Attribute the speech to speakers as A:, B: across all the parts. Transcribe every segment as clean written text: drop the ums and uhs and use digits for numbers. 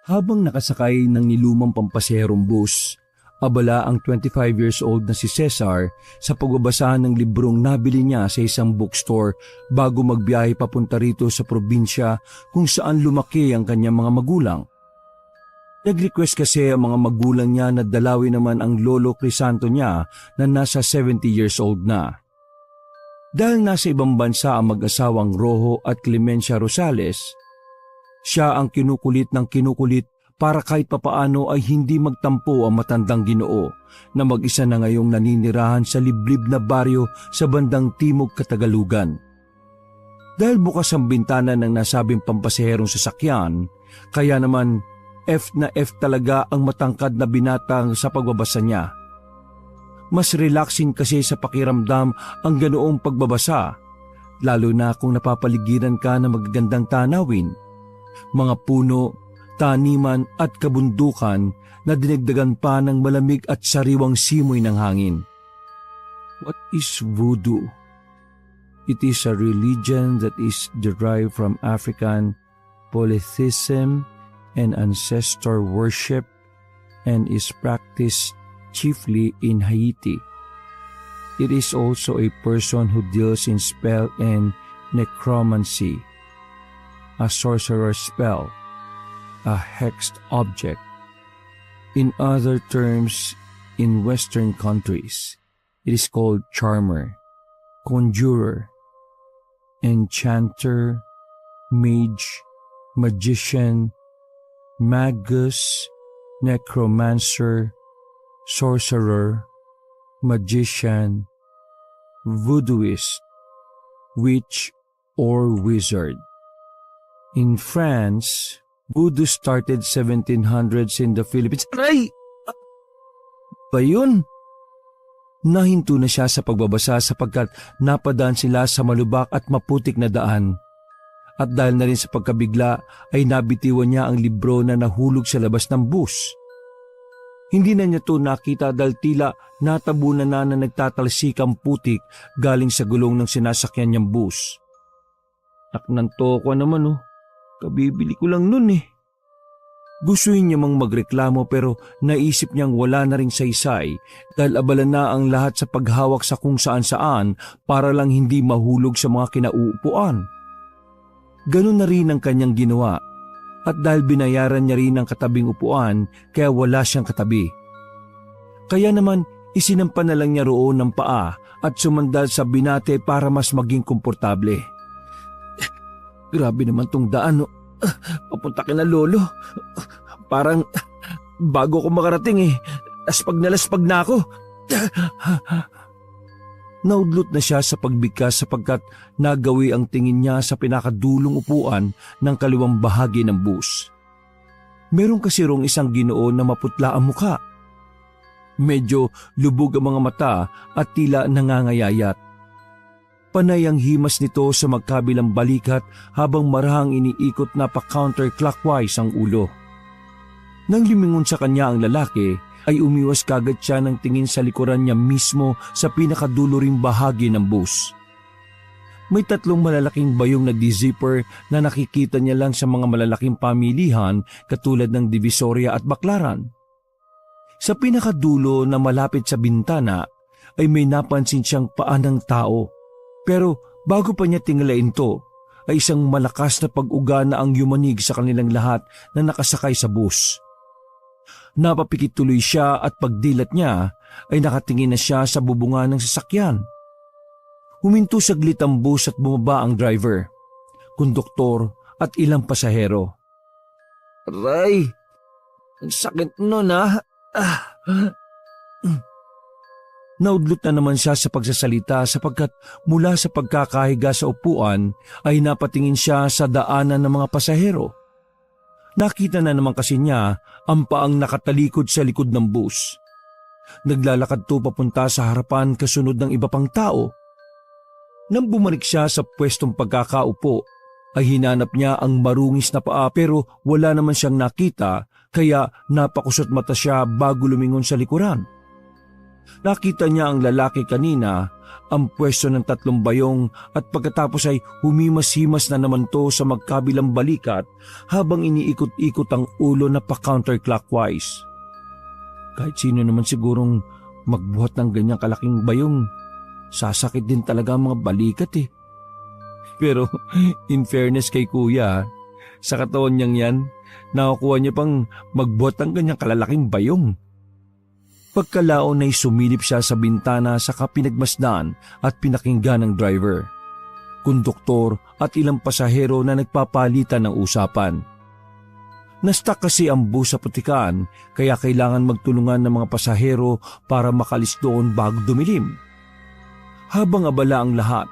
A: Habang nakasakay ng nilumang pampaseherong bus, abala ang 25 years old na si Cesar sa pagbabasa ng librong nabili niya sa isang bookstore bago magbiyahe papunta rito sa probinsya kung saan lumaki ang kanyang mga magulang. Nag-request kasi ang mga magulang niya na dalawin naman ang lolo Crisanto niya na nasa 70 years old na. Dahil nasa ibang bansa ang mag-asawang Rojo at Clemencia Rosales, siya ang kinukulit ng kinukulit para kahit papaano ay hindi magtampo ang matandang Ginoo na mag-isa na ngayong naninirahan sa liblib na baryo sa bandang timog Katagalugan. Dahil bukas ang bintana ng nasabing pampaseherong sasakyan, kaya naman F na F talaga ang matangkad na binatang sa pagbabasa niya. Mas relaxing kasi sa pakiramdam ang ganoong pagbabasa, lalo na kung napapaligiran ka ng magagandang tanawin, mga puno, taniman at kabundukan na dinagdagan pa ng malamig at sariwang simoy ng hangin. What is voodoo? It is a religion that is derived from African polytheism and ancestor worship and is practiced chiefly in Haiti. It is also a person who deals in spell and necromancy, a sorcerer's spell, a hexed object. In other terms, in Western countries, it is called charmer, conjurer, enchanter, mage, magician, magus, necromancer, sorcerer, magician, voodooist, witch, or wizard. In France, voodoo started 1700s in the Philippines. Aray! Ba yun? Nahinto na siya sa pagbabasa sapagkat napadaan sila sa malubak at maputik na daan. At dahil na rin sa pagkabigla ay nabitiwan niya ang libro na nahulog sa labas ng bus. Hindi na niya to nakita dahil tila natabunan na nagtatalsikang putik galing sa gulong ng sinasakyan niyang bus. Naknanto ko naman kabibili ko lang nun eh. Gustuhin niya mang magreklamo pero naisip niyang wala na ring saysay dahil abala na ang lahat sa paghawak sa kung saan-saan para lang hindi mahulog sa mga kinauupuan. Ganun na rin ang kanyang ginawa at dahil binayaran niya rin ang katabing upuan kaya wala siyang katabi. Kaya naman isinampa na lang niya roon ng paa at sumandal sa binate para mas maging komportable. Grabe naman tong daan. Papunta kina lolo. Parang bago ko makarating laspag na ako. Naudlot na siya sa pagbigkas sapagkat nagawi ang tingin niya sa pinakadulong upuan ng kaliwang bahagi ng bus. Meron kasi rong isang Ginoo na maputla ang mukha. Medyo lubog ang mga mata at tila nangangayayat. Panay ang himas nito sa magkabilang balikat habang marahang iniikot na pa-counterclockwise ang ulo. Nang limingon sa kanya ang lalaki, ay umiwas kagad siya ng tingin sa likuran niya mismo sa pinakadulo ring bahagi ng bus. May 3 malalaking bayong na di-zipper na nakikita niya lang sa mga malalaking pamilihan katulad ng Divisoria at Baclaran. Sa pinakadulo na malapit sa bintana ay may napansin siyang paa ng tao. Pero bago pa niya tingalain to, ay isang malakas na pag-uga na ang yumanig sa kanilang lahat na nakasakay sa bus. Napapikit tuloy siya at pagdilat niya ay nakatingin na siya sa bubungan ng sasakyan. Huminto saglit ang bus at bumaba ang driver, konduktor at ilang pasahero. Aray! Ang sakit nun Naudlot na naman siya sa pagsasalita sapagkat mula sa pagkakahiga sa upuan ay napatingin siya sa daanan ng mga pasahero. Nakita na naman kasi niya ang paang nakatalikod sa likod ng bus. Naglalakad to papunta sa harapan kasunod ng iba pang tao. Nang bumalik siya sa pwestong pagkakaupo, ay hinanap niya ang marungis na paa pero wala naman siyang nakita kaya napakusot mata siya bago lumingon sa likuran. Nakita niya ang lalaki kanina, ang pwesto ng 3 bayong at pagkatapos ay humimas-himas na naman to sa magkabilang balikat habang iniikot-ikot ang ulo na pa-counterclockwise. Kahit sino naman sigurong magbuhat ng ganyang kalaking bayong, sasakit din talaga ang mga balikat eh. Pero in fairness kay kuya, sa katawan niyang yan, nakakuha niya pang magbuhat ng ganyang kalalaking bayong. Pagkalaon ay sumilip siya sa bintana sa pinagmasdan at pinakinggan ng driver, konduktor at ilang pasahero na nagpapalitan ng usapan. Nastak kasi ang bus sa putikan kaya kailangan magtulungan ng mga pasahero para makalis doon bago dumilim. Habang abala ang lahat,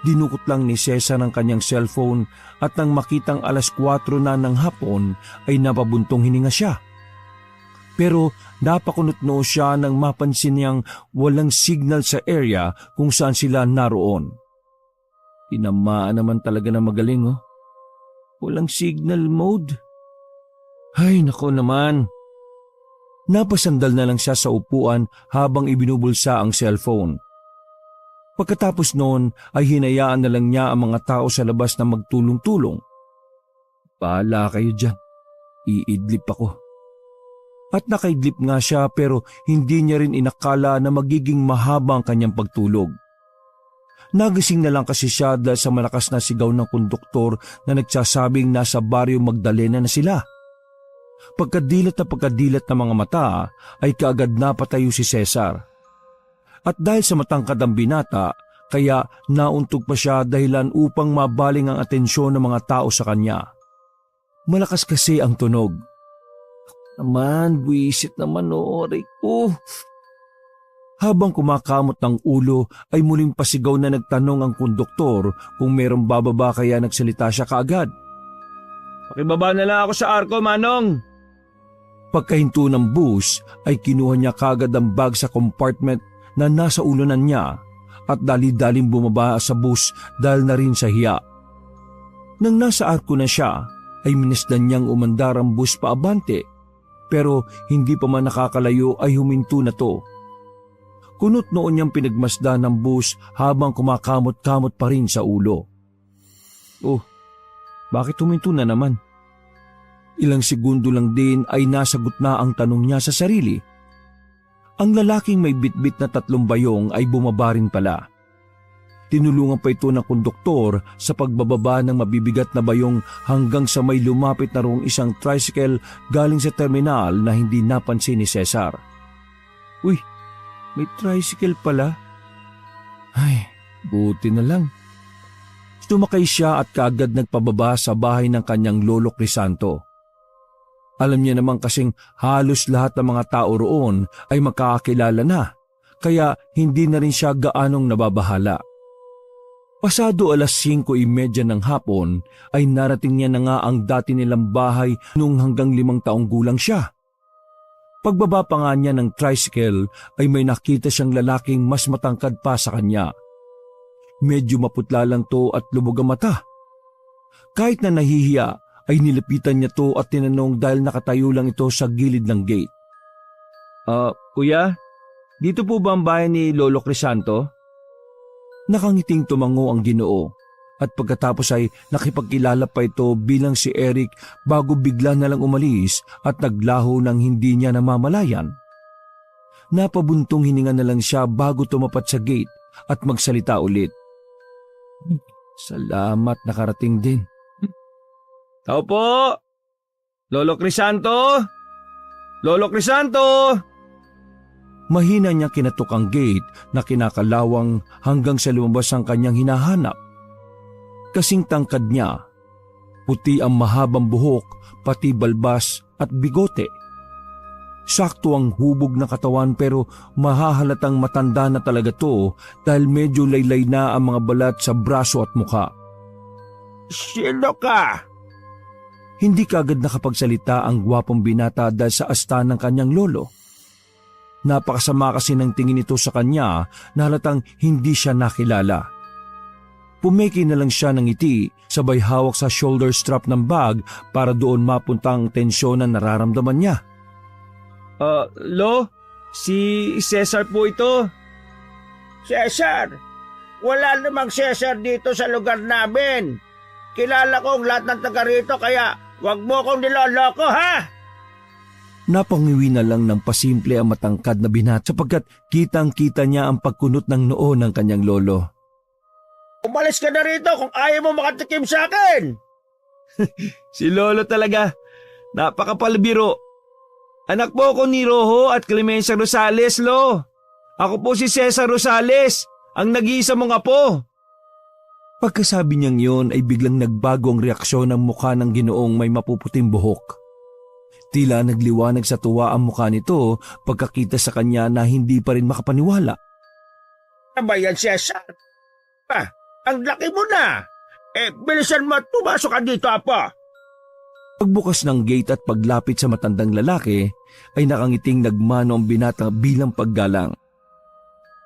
A: dinukot lang ni Cesar ang kanyang cellphone at nang makitang 4:00 na ng hapon ay napabuntong hininga siya. Pero napakunot noo siya nang mapansin niyang walang signal sa area kung saan sila naroon. Tinamaan naman talaga na magaling oh. Walang signal mode. Ay nako naman. Napasandal na lang siya sa upuan habang ibinubulsa ang cellphone. Pagkatapos noon ay hinayaan na lang niya ang mga tao sa labas na magtulong-tulong. Bahala kayo dyan. Iidlip ako. At nakaidlip nga siya pero hindi niya rin inakala na magiging mahaba ang kanyang pagtulog. Nagising na lang kasi siya dahil sa malakas na sigaw ng konduktor na nagsasabing nasa Barrio Magdalena na sila. Pagkadilat ng mga mata ay kaagad napatayo si Cesar. At dahil sa matangkad ang binata, kaya nauntog pa siya dahilan upang mabaling ang atensyon ng mga tao sa kanya. Malakas kasi ang tunog. Naman, buwisit naman oray ko. Habang kumakamot ng ulo ay muling pasigaw na nagtanong ang konduktor kung merong bababa kaya nagsalita siya kaagad. Pakibaba na lang ako sa arko, Manong. Pagkahinto ng bus ay kinuha niya kaagad ang bag sa compartment na nasa ulunan niya at dali-daling bumaba sa bus dahil na rin sa hiya. Nang nasa arko na siya ay minasdan niyang umandar ang bus paabante. Pero hindi pa man nakakalayo ay huminto na to. Kunot noon niyang pinagmasdan ng bus habang kumakamot-kamot pa rin sa ulo. Oh, bakit huminto na naman? Ilang segundo lang din ay nasagot na ang tanong niya sa sarili. Ang lalaking may bitbit na 3 bayong ay bumaba rin pala. Tinulungan pa ito ng konduktor sa pagbababa ng mabibigat na bayong hanggang sa may lumapit na roong isang tricycle galing sa terminal na hindi napansin ni Cesar. Uy, may tricycle pala. Ay, buti na lang. Tumakay siya at kaagad nagpababa sa bahay ng kanyang lolo Crisanto. Alam niya naman kasing halos lahat ng mga tao roon ay makakakilala na, kaya hindi na rin siya gaanong nababahala. Pasado 5:30 ng hapon ay narating niya na nga ang dati nilang bahay nung hanggang 5 taong gulang siya. Pagbaba pa nga niya ng tricycle ay may nakita siyang lalaking mas matangkad pa sa kanya. Medyo maputla lang to at lubog ang mata. Kahit na nahihiya ay nilapitan niya to at tinanong dahil nakatayo lang ito sa gilid ng gate. Kuya, dito po ba ang bahay ni Lolo Crisanto? Nakangiting tumango ang Ginoo at pagkatapos ay nakipagkilala pa ito bilang si Eric bago bigla na lang umalis at naglaho ng hindi niya namamalayan. Napabuntong hininga na lang siya bago tumapat sa gate at magsalita ulit. Salamat, nakarating din. Tao po! Lolo Crisanto! Lolo Crisanto! Mahina niya kinatok ang gate na kinakalawang hanggang sa lumabas ang kanyang hinahanap. Kasing tangkad niya, puti ang mahabang buhok, pati balbas at bigote. Sakto ang hubog na katawan pero mahahalatang matanda na talaga to dahil medyo laylay na ang mga balat sa braso at mukha. Sino ka? Hindi kaagad nakapagsalita ang gwapong binata dahil sa asta ng kanyang lolo. Napakasama kasi ng tingin ito sa kanya na halatang hindi siya nakilala. Pumeki na lang siya ng ngiti sabay hawak sa shoulder strap ng bag para doon mapunta ang tensyon na nararamdaman niya. Lo? Si Cesar po ito.
B: Cesar? Wala namang Cesar dito sa lugar namin. Kilala ko ang lahat ng taga rito kaya wag mo kong niloloko, ha?
A: Napangiwi na lang ng pasimple ang matangkad na binata sapagkat kitang-kita niya ang pagkunot ng noo ng kanyang lolo.
B: Umalis ka na rito kung ayaw mo makatikim sa akin.
A: Si lolo talaga. Napakapalbiro. Anak po ako ni Rojo at Clemencia Rosales, lo. Ako po si Cesar Rosales, ang nag-iisa mong apo. Pagkasabi niyang yon ay biglang nagbago ang reaksyon ng mukha ng Ginoong may mapuputing buhok. Tila nagliwanag sa tuwa ang mukha nito pagkakita sa kanya na hindi pa rin makapaniwala.
B: Ano ba yan, Cesar? Ang laki mo na. Bilisan mo at pumasok ka dito, apo.
A: Pagbukas ng gate at paglapit sa matandang lalaki, ay nakangiting nagmano ang binata bilang paggalang.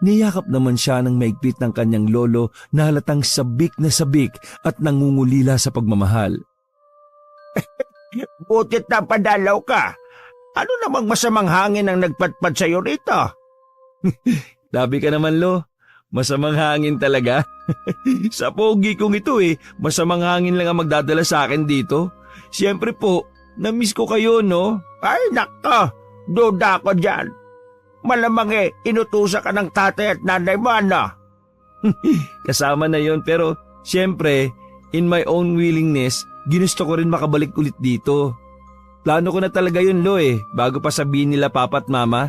A: Niyakap naman siya ng maigpit ng kanyang lolo na halatang sabik na sabik at nangungulila sa pagmamahal.
B: Butit na padalaw ka. Ano namang masamang hangin ang nagpatpad sa'yo rito?
A: Dabi ka naman, lo. Masamang hangin talaga. Sa pogi kong ito masamang hangin lang ang magdadala sa akin dito. Siyempre po, na-miss ko kayo, no?
B: Ay, nako. Duda ko dyan. Malamang inutusan ka ng tatay at nanay mo, ano?
A: Kasama na yon pero siyempre, in my own willingness, ginusto ko rin makabalik ulit dito. Plano ko na talaga yun, lo bago pa sabihin nila papa at mama.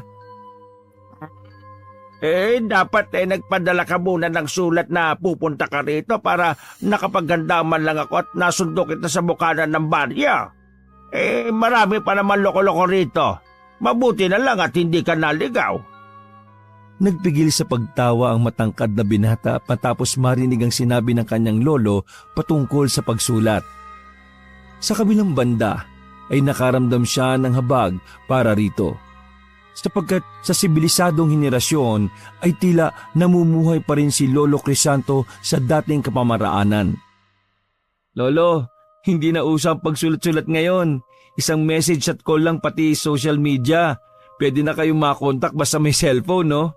B: Dapat nagpadala ka muna ng sulat na pupunta ka rito para nakapaganda man lang ako at nasundo kita sa bukana ng barya. Marami pa naman loko-loko rito. Mabuti na lang at hindi ka naligaw.
A: Nagpigil sa pagtawa ang matangkad na binata matapos marinig ang sinabi ng kanyang lolo patungkol sa pagsulat. Sa kabilang banda ay nakaramdam siya ng habag para rito. Sapagkat sa sibilisadong henerasyon ay tila namumuhay pa rin si Lolo Crisanto sa dating kapamaraanan. Lolo, hindi na usang pagsulat-sulat ngayon. Isang message at call lang pati social media. Pwede na kayong makontak basta may cellphone, no?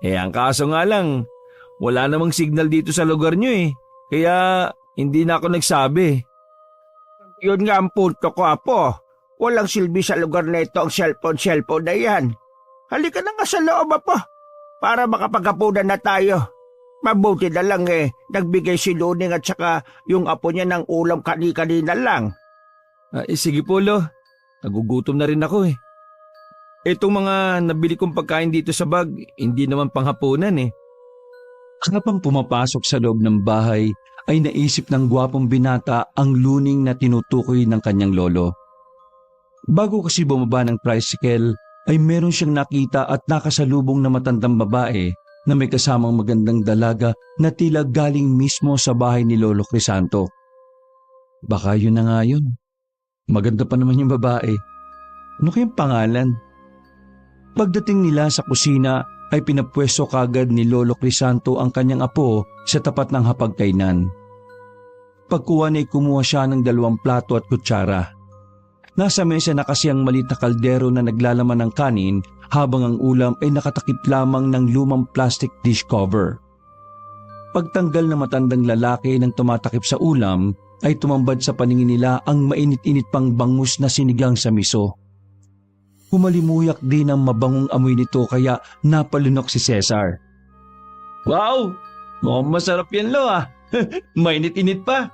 A: Ang kaso nga lang, wala namang signal dito sa lugar nyo Kaya hindi na ako nagsabi.
B: Yun nga ang punto ko, apo. Walang silbi sa lugar na ito ang cellphone na yan. Halika na nga sa loob, apo, para makapaghapunan na tayo. Mabuti na lang nagbigay si Luning at saka yung apo niya ng ulam kani-kanina lang.
A: Sige po, lo. Nagugutom na rin ako Itong mga nabili kong pagkain dito sa bag, hindi naman panghapunan Habang pumapasok sa loob ng bahay, ay naisip ng gwapong binata ang Luning na tinutukoy ng kanyang lolo. Bago kasi bumaba ng tricycle, ay meron siyang nakita at nakasalubong na matandang babae na may kasamang magandang dalaga na tila galing mismo sa bahay ni Lolo Crisanto. Baka yun na nga yun. Maganda pa naman yung babae. Ano kayang pangalan? Pagdating nila sa kusina ay pinapwesto kagad ni Lolo Crisanto ang kanyang apo sa tapat ng hapagkainan. Pagkuha ay kumuha siya ng 2 plato at kutsara. Nasa mesa na kasi ang maliit na kaldero na naglalaman ng kanin habang ang ulam ay nakatakip lamang ng lumang plastic dish cover. Pagtanggal ng matandang lalaki ng tumatakip sa ulam ay tumambad sa paningin nila ang mainit-init pang bangus na sinigang sa miso. Humalimuyak din ang mabangong amoy nito kaya napalunok si Cesar. Wow! Mukhang masarap yan, lo Mainit-init pa.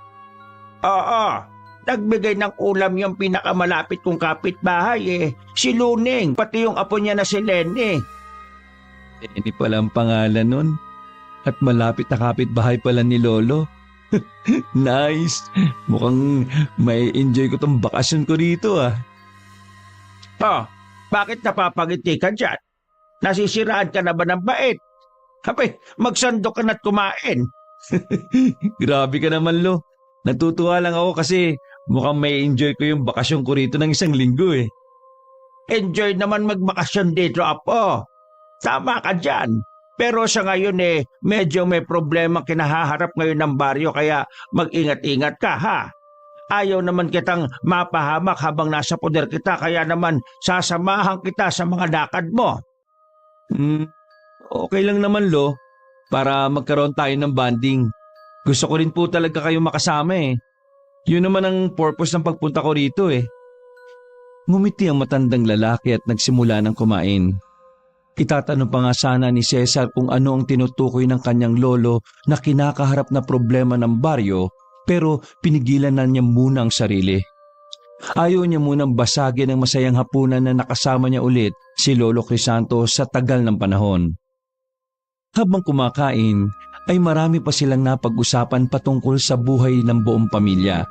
B: Oo. Nagbigay ng ulam yung pinakamalapit kong kapitbahay si Luning, pati yung apo niya na si Lenny.
A: Lenny pala ang pangalan nun. At malapit na kapitbahay pala ni Lolo. Nice! Mukhang may enjoy ko tong bakasyon ko rito
B: Bakit napapangiti ka dyan? Nasisiraan ka na ba ng bait? Kapay, magsandok ka na't kumain.
A: Grabe ka naman, lo. Natutuwa lang ako kasi mukhang may enjoy ko yung bakasyon ko rito ng 1 linggo
B: Enjoy naman magbakasyon dito, apo. Tama ka dyan. Pero sa ngayon medyo may problema kinahaharap ngayon ng baryo kaya mag-ingat-ingat ka, ha? Ayaw naman kitang mapahamak habang nasa poder kita kaya naman sasamahan kita sa mga lakad mo.
A: Okay lang naman lo, para magkaroon tayo ng bonding. Gusto ko rin po talaga kayo makasama eh. Yun naman ang purpose ng pagpunta ko rito eh. Ngumiti ang matandang lalaki at nagsimula ng kumain. Itatanong pa nga sana ni Cesar kung ano ang tinutukoy ng kanyang lolo na kinakaharap na problema ng baryo, pero pinigilan na niya muna ang sarili. Ayaw niya munang basagin ang masayang hapunan na nakasama niya ulit si Lolo Crisanto sa tagal ng panahon. Habang kumakain, ay marami pa silang napag-usapan patungkol sa buhay ng buong pamilya.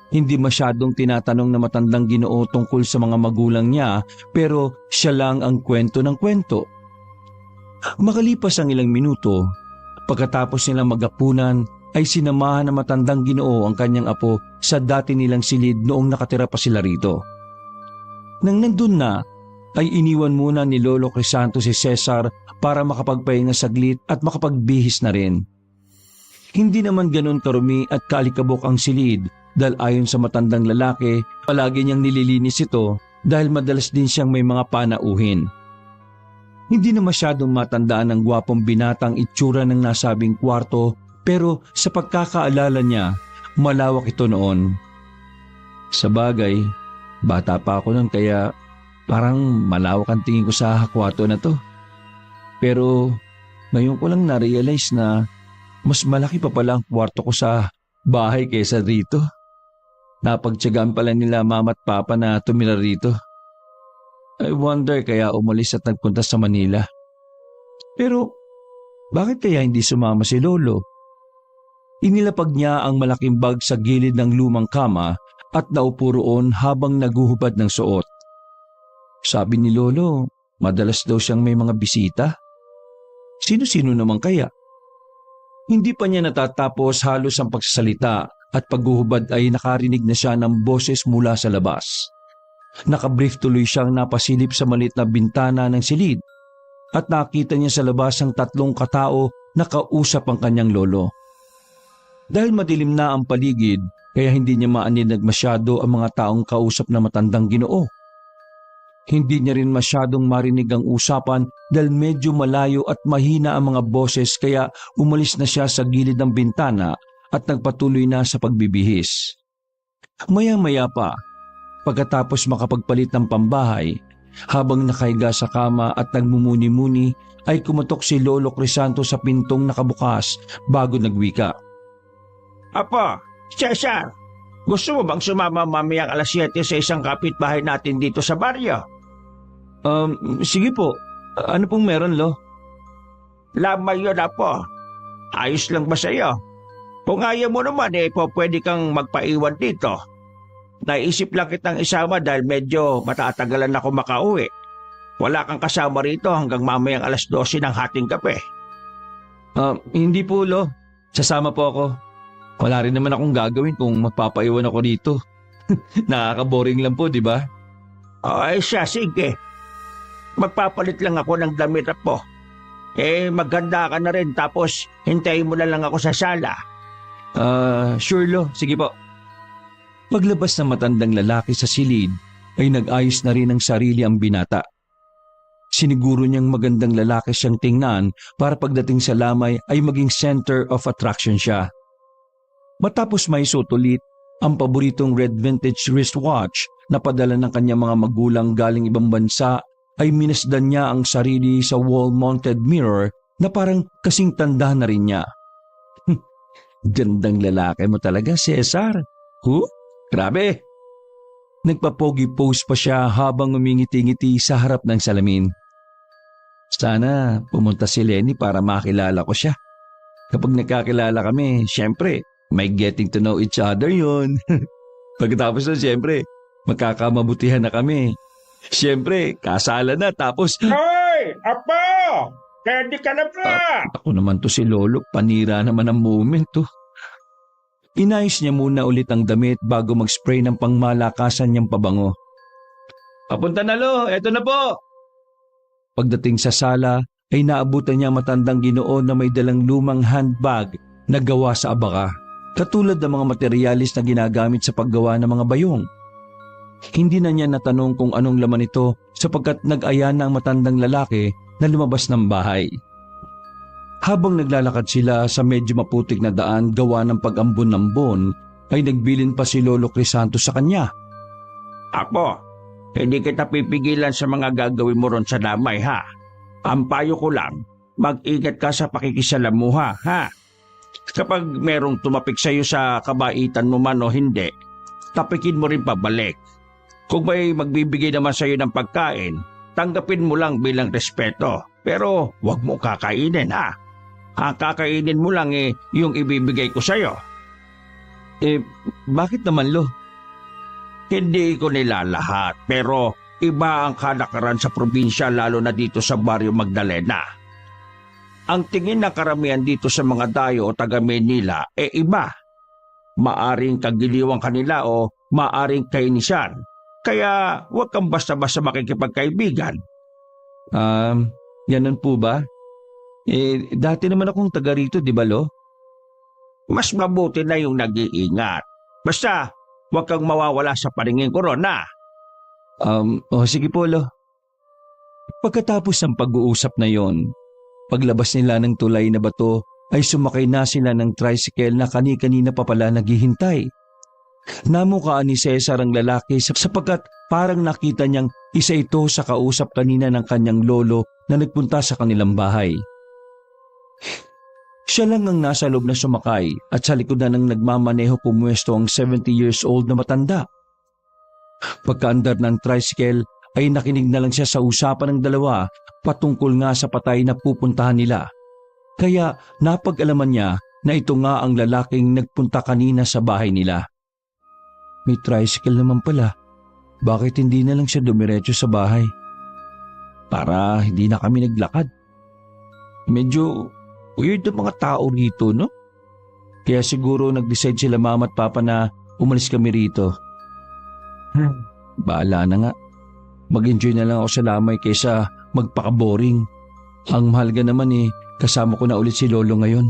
A: Hindi masyadong tinatanong na matandang Ginoo tungkol sa mga magulang niya, pero siya lang ang kwento ng kwento. Makalipas ang ilang minuto, pagkatapos nilang magapunan, ay sinamahan ng matandang Ginoo ang kanyang apo sa dati nilang silid noong nakatira pa sila rito. Nang nandun na, ay iniwan muna ni Lolo Crisanto si Cesar para makapagpahinga saglit at makapagbihis na rin. Hindi naman ganun karumi at kaalikabok ang silid dahil ayon sa matandang lalaki, palagi niyang nililinis ito dahil madalas din siyang may mga panauhin. Hindi na masyadong matandaan ng gwapong binatang itsura ng nasabing kwarto, pero sa pagkakaalala niya, malawak ito noon. Sa bagay, bata pa ako noon kaya parang malawak ang tingin ko sa kwarto na to. Pero ngayon ko lang na-realize na mas malaki pa pala ang kwarto ko sa bahay kaysa rito. Napagtiyagaan pala nila mama at papa na tumira rito. I wonder kaya umalis at nagpunta sa Manila. Pero bakit kaya hindi sumama si Lolo? Inilapag niya ang malaking bag sa gilid ng lumang kama at naupo roon habang naguhubad ng suot. Sabi ni Lolo, madalas daw siyang may mga bisita. Sino-sino naman kaya? Hindi pa niya natatapos halos ang pagsasalita at paghuhubad ay nakarinig na siya ng boses mula sa labas. Nakabrief tuloy siyang napasilip sa maliit na bintana ng silid at nakita niya sa labas ang tatlong katao na kausap ang kanyang lolo. Dahil madilim na ang paligid, kaya hindi niya maaninag masyado ang mga taong kausap na matandang Ginoo. Hindi niya rin masyadong marinig ang usapan dahil medyo malayo at mahina ang mga boses kaya umalis na siya sa gilid ng bintana at nagpatuloy na sa pagbibihis. Maya-maya pa, pagkatapos makapagpalit ng pambahay, habang nakahiga sa kama at nagmumuni-muni ay kumatok si Lolo Crisanto sa pintong nakabukas bago nagwika.
B: Apo, Cesar, gusto mo bang sumama mamayang alas 7 sa isang kapitbahay natin dito sa baryo?
A: Sige po. Ano pong meron, Lo?
B: Lamay yun, Apo. Ayos lang ba sa'yo? Kung ayaw mo naman, pwede kang magpaiwan dito. Naisip lang kitang isama dahil medyo matatagalan ako makauwi. Wala kang kasama rito hanggang mamayang alas 12 ng hating gabi.
A: Hindi po, Lo. Sasama po ako. Wala rin naman akong gagawin kung magpapaiwan ako dito. Nakaka-boring lang po, di ba?
B: Ay siya, sige. Magpapalit lang ako ng damit po. Maganda ka na rin tapos hintayin mo na lang ako sa sala.
A: Sure Lo, sige po. Paglabas ng matandang lalaki sa silid, ay nag-ayos na rin ng sarili ang binata. Siniguro niyang magandang lalaki siyang tingnan para pagdating sa lamay ay maging center of attraction siya. Matapos may sutulit, ang paboritong red vintage wristwatch na padala ng kanyang mga magulang galing ibang bansa ay minasdan niya ang sarili sa wall-mounted mirror na parang kasing tanda na rin niya. Gandang lalaki mo talaga, Cesar. Grabe! Nagpapogi pose pa siya habang umingiti-ngiti sa harap ng salamin. Sana pumunta si Lenny para makilala ko siya. Kapag nagkakilala kami, syempre, may getting to know each other yun. Pagkatapos na syempre, magkakamabutihan na kami. Syempre, kasalan na tapos...
B: Hoy! Apo! Ready ka na ba?
A: Ako naman to si Lolo, panira naman ang moment to. Inayos niya muna ulit ang damit bago mag-spray ng pangmalakasan niyang pabango. Papunta na Lo, eto na po! Pagdating sa sala, ay naabutan niya matandang Ginoo na may dalang lumang handbag na gawa sa abaka. Katulad ng mga materialis na ginagamit sa paggawa ng mga bayong. Hindi na niya natanong kung anong laman ito sapagkat nag-aya na ang matandang lalaki na lumabas ng bahay. Habang naglalakad sila sa medyo maputik na daan gawa ng pag-ambon-ambon, ay nagbilin pa si Lolo Crisanto sa kanya.
B: Apo, hindi kita pipigilan sa mga gagawin mo ron sa damay, ha? Ang payo ko lang, mag-ingat ka sa pakikisalamuha, ha? Kapag merong tumapik sa'yo sa kabaitan mo man o hindi, tapikin mo rin pabalik. Kung may magbibigay naman sa'yo ng pagkain, tanggapin mo lang bilang respeto. Pero wag mo kakainin, ha? Ang kakainin mo lang yung ibibigay ko sa'yo.
A: Bakit naman, Lo?
B: Hindi ko nilalahat, pero iba ang kalakaran sa probinsya lalo na dito sa Baryo Magdalena. Ang tingin ng karamihan dito sa mga dayo o taga Manila iba. Maaring kagiliwang kanila o maaring kainisan. Kaya huwag kang basta-basta makikipagkaibigan.
A: Ganun po ba? Dati naman akong taga rito, di ba, Lo?
B: Mas mabuti na yung nag-iingat. Basta, huwag kang mawawala sa paningin ko ron, ha?
A: Sige po, Lo. Pagkatapos ng pag-uusap na yon, paglabas nila ng tulay na bato, ay sumakay na sila ng tricycle na kani-kanina pa pala naghihintay. Namukaan ni Cesar ang lalaki sapagkat parang nakita niyang isa ito sa kausap kanina ng kanyang lolo na nagpunta sa kanilang bahay. Siya lang ang nasa loob na sumakay at sa likod na ng nagmamaneho pumuesto ang 70 years old na matanda. Pagkaandar ng tricycle ay nakinig na lang siya sa usapan ng dalawa patungkol nga sa patay na pupuntahan nila. Kaya napag-alaman niya na ito nga ang lalaking nagpunta kanina sa bahay nila. May tricycle naman pala. Bakit hindi na lang siya dumiretso sa bahay? Para hindi na kami naglakad. Medyo weird ang mga tao rito, no? Kaya siguro nag-decide sila mama at papa na umalis kami rito. Bahala na nga. Mag-enjoy na lang ako sa lamay kaysa magpaka-boring. Ang mahalaga naman kasama ko na ulit si Lolo ngayon.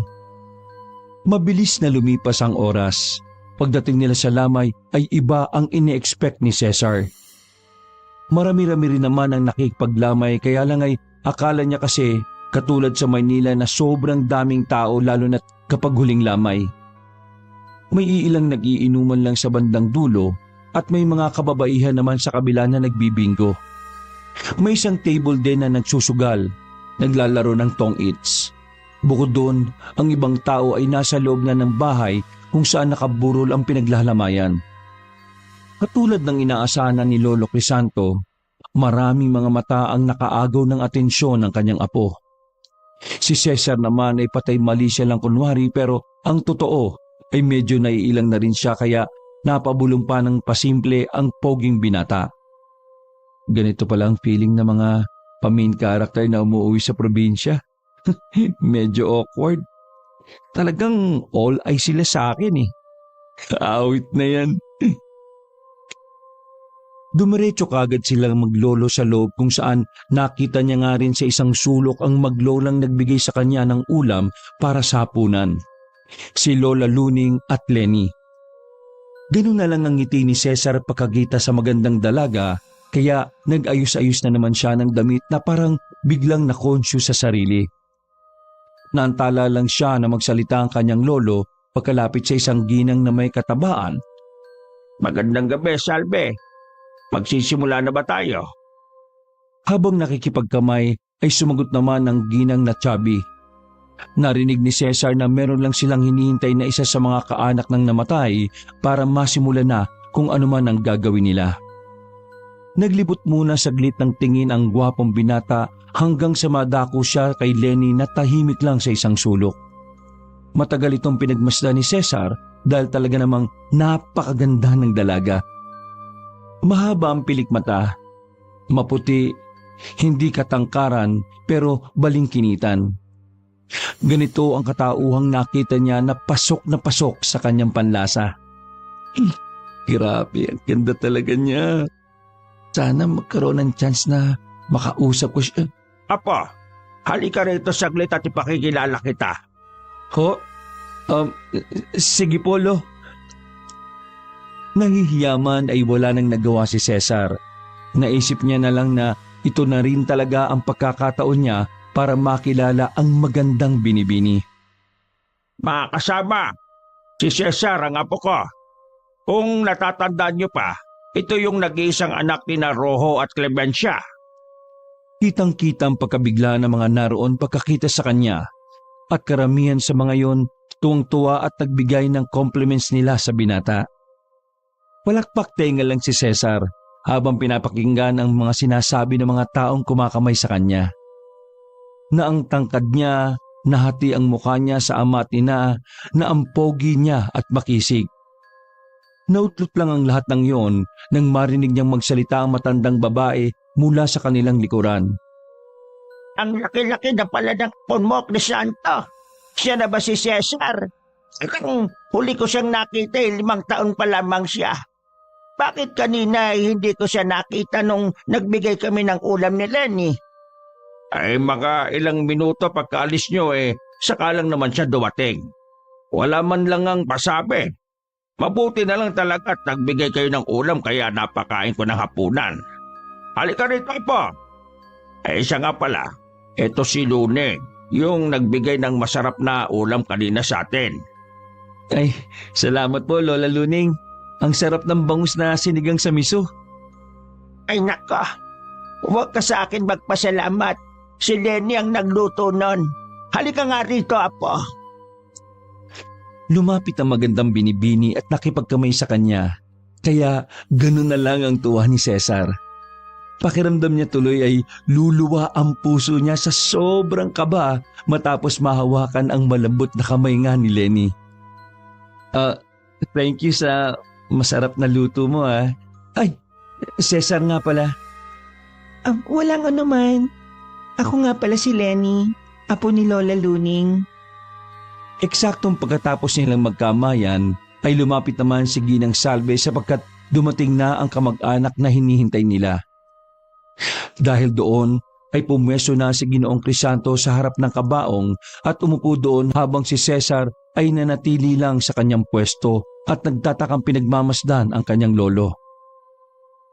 A: Mabilis na lumipas ang oras. Pagdating nila sa lamay ay iba ang ini-expect ni Cesar. Marami-rami rin naman ang nakikipaglamay kaya lang ay akala niya kasi katulad sa Maynila na sobrang daming tao lalo na kapag huling lamay. May iilang nag-iinuman lang sa bandang dulo at may mga kababaihan naman sa kabila na nagbibingo. May isang table din na nagsusugal, naglalaro ng tong-its. Bukod doon, ang ibang tao ay nasa loob na ng bahay kung saan nakaburol ang pinaglalamayan. Katulad ng inaasahan ni Lolo Crisanto, maraming mga mata ang nakaagaw ng atensyon ng kanyang apo. Si Cesar naman ay patay mali siya lang kunwari pero ang totoo ay medyo naiilang na rin siya kaya napabulong pa ng pasimple ang poging binata. Ganito pala ang feeling ng mga pa-main character na umuwi sa probinsya. Medyo awkward. Talagang all ay sila sa akin Awit na yan. Dumiretso kagad silang maglolo sa loob kung saan nakita niya nga rin sa isang sulok ang maglolang nagbigay sa kanya ng ulam para sa hapunan. Si Lola Luning at Lenny. Ganun na lang ang ngiti ni Cesar pagkagita sa magandang dalaga kaya nag-ayos-ayos na naman siya ng damit na parang biglang na-conscious sa sarili. Naantala lang siya na magsalita ang kanyang lolo pagkalapit sa isang ginang na may katabaan.
B: Magandang gabi, Salve. Magsisimula na ba tayo?
A: Habang nakikipagkamay ay sumagot naman ang ginang na chubby. Narinig ni Cesar na meron lang silang hinihintay na isa sa mga kaanak ng namatay para masimula na kung ano man ang gagawin nila. Naglibot muna saglit ng tingin ang gwapong binata hanggang sa madako siya kay Lenny na tahimik lang sa isang sulok. Matagal itong pinagmasdan ni Cesar dahil talaga namang napakaganda ng dalaga. Mahaba ang pilik mata, maputi, hindi katangkaran pero balingkinitan. Ganito ang katauhang nakita niya na pasok sa kanyang panlasa. Grabe, ang ganda talaga niya. Sana magkaroon ng chance na makausap ko siya.
B: Apo, halika rito saglit at ipakikilala kita.
A: Ho? Sige po, Lo. Nahihiyaman ay wala nang nagawa si Cesar. Naisip niya na lang na ito na rin talaga ang pagkakataon niya para makilala ang magandang Binibini.
B: Mga kasama, si Cesar ang apo ko. Kung natatandaan niyo pa, ito yung nag-iisang anak ni na Rojo at Clemencia.
A: Kitang-kita ang pagkabigla ng mga naroon pagkakita sa kanya at karamihan sa mga yon tuwang-tuwa at nagbigay ng compliments nila sa binata. Palakpak tenga lang si Cesar habang pinapakinggan ang mga sinasabi ng mga taong kumakamay sa kanya. Na ang tangkad niya, nahati ang mukha niya sa ama at ina, na ang pogi niya at makisig. Nautlot lang ang lahat ng yon nang marinig niyang magsalita ang matandang babae mula sa kanilang likuran.
B: Ang laki-laki na pala ng punmo, Crisanto. Siya na ba si Cesar? Ang huli ko siyang nakita 5 taon pa lamang siya. Bakit kanina hindi ko siya nakita nung nagbigay kami ng ulam ni Lenny? Ay mga ilang minuto pagkaalis nyo saka lang naman siya dumating. Wala man lang ang pasabi. Mabuti na lang talaga at nagbigay kayo ng ulam kaya napakain ko ng hapunan. Halika rito po. Siya nga pala, eto si Lune, yung nagbigay ng masarap na ulam kanina sa atin.
A: Ay, salamat po Lola Luning. Ang sarap ng bangus na sinigang sa miso.
B: Ay nako, huwag ka sa akin magpasalamat. Si Lenny ang nagluto nun. Halika nga rito, apo.
A: Lumapit ang magandang Binibini at nakipagkamay sa kanya. Kaya ganun na lang ang tuwa ni Cesar. Pakiramdam niya tuloy ay luluwa ang puso niya sa sobrang kaba matapos mahawakan ang malambot na kamay nga ni Lenny. Thank you sa masarap na luto mo ah. Ay, Cesar nga pala.
C: Walang anuman. Ako nga pala si Lenny, apo ni Lola Luning.
A: Eksaktong pagkatapos nilang magkamayan ay lumapit naman si Ginang Salve sapagkat dumating na ang kamag-anak na hinihintay nila. Dahil doon ay pumwesto na si Ginoong Crisanto sa harap ng kabaong at umupo doon habang si Cesar ay nanatili lang sa kanyang pwesto at nagtatakang pinagmamasdan ang kanyang lolo.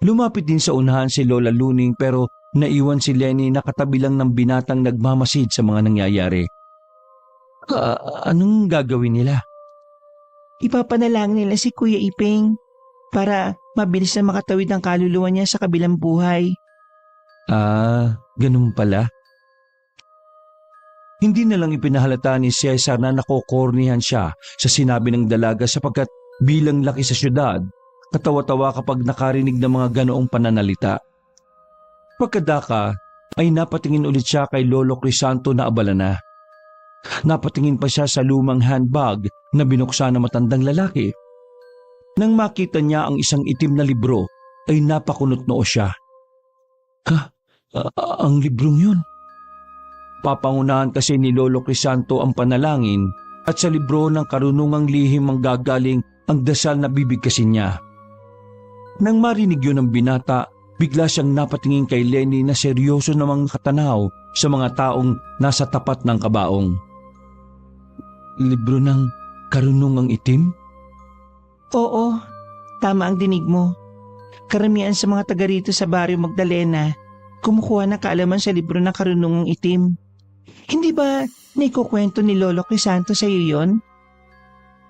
A: Lumapit din sa unahan si Lola Luning pero naiwan si Lenny na katabi lang ng binatang nagmamasid sa mga nangyayari. Anong gagawin nila?
C: Ipapanalang nila si Kuya Iping para mabilis na makatawid ang kaluluwa niya sa kabilang buhay.
A: Ganun pala. Hindi na lang ipinahalata ni Cesar na nakokornihan siya sa sinabi ng dalaga sapagkat bilang laki sa syudad, katawa-tawa kapag nakarinig ng mga ganoong pananalita. Pagkadaka ay napatingin ulit siya kay Lolo Crisanto na abala na. Napatingin pa siya sa lumang handbag na binuksan ng matandang lalaki. Nang makita niya ang isang itim na libro ay napakunot noo siya. Ang librong yun. Papangunahan kasi ni Lolo Crisanto ang panalangin at sa libro ng karunungang lihim ang gagaling ang dasal na bibigkasin niya. Nang marinig yun ng binata, bigla siyang napatingin kay Lenny na seryoso namang katanaw sa mga taong nasa tapat ng kabaong. Libro ng karunungang itim?
C: Oo, tama ang dinig mo. Karamihan sa mga taga rito sa Baryo Magdalena, kumukuha ng kaalaman sa libro ng karunungang itim. Hindi ba naikukwento ni Lolo Crisanto sa iyo yon?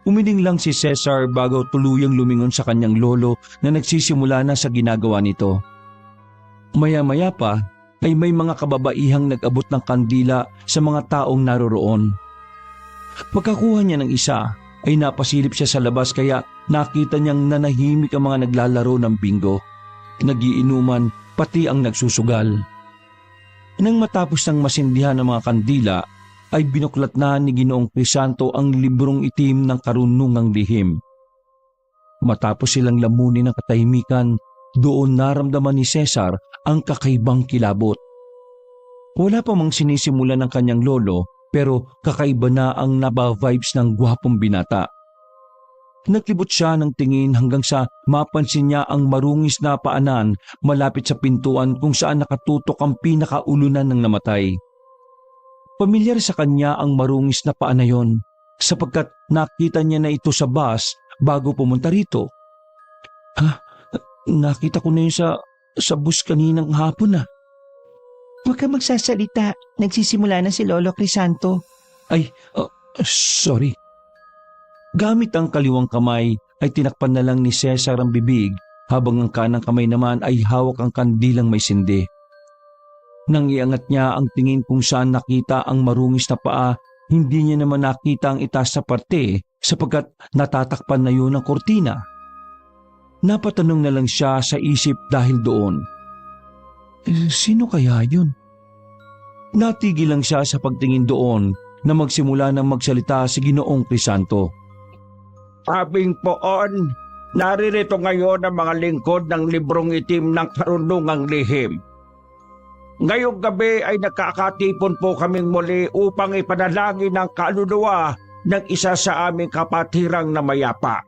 A: Umiling lang si Cesar bago tuluyang lumingon sa kanyang lolo na nagsisimula na sa ginagawa nito. Maya-maya pa ay may mga kababaihang nag-abot ng kandila sa mga taong naroroon. Pagkakuha niya ng isa ay napasilip siya sa labas kaya nakita niyang nanahimik ang mga naglalaro ng bingo, nagiinuman pati ang nagsusugal. Nang matapos ng masindihan ng mga kandila ay binuklat na ni Ginoong Crisanto ang librong itim ng karunungang lihim. Matapos silang lamunin ng katahimikan, doon naramdaman ni Cesar ang kakaibang kilabot. Wala pa mang sinisimula ng kanyang lolo pero kakaiba na ang naba-vibes ng gwapong binata. Naglibot siya ng tingin hanggang sa mapansin niya ang marungis na paanan malapit sa pintuan kung saan nakatutok ang pinakaulunan ng namatay. Pamilyar sa kanya ang marungis na paa na yon sapagkat nakita niya na ito sa bus bago pumunta rito. Nakita ko na yun sa sa bus kaninang hapon ah.
C: Huwag ka magsasalita. Nagsisimula na si Lolo Crisanto.
A: Ay, sorry. Gamit ang kaliwang kamay ay tinakpan na lang ni Cesar ang bibig habang ang kanang kamay naman ay hawak ang kandilang may sindi. Nang iangat niya ang tingin kung saan nakita ang marungis na paa, hindi niya naman nakita ang itaas na parte sapagkat natatakpan na yun ang kortina. Napatanong na lang siya sa isip dahil doon. Sino kaya yun? Natigil lang siya sa pagtingin doon na magsimula ng magsalita si Ginoong Crisanto.
B: Sabing poon, naririto ngayon ang mga lingkod ng librong itim ng karunungang lihim. Ngayong gabi ay nakakatipon po kaming muli upang ipanalangin ang kaluluwa ng isa sa aming kapatirang na mayapa.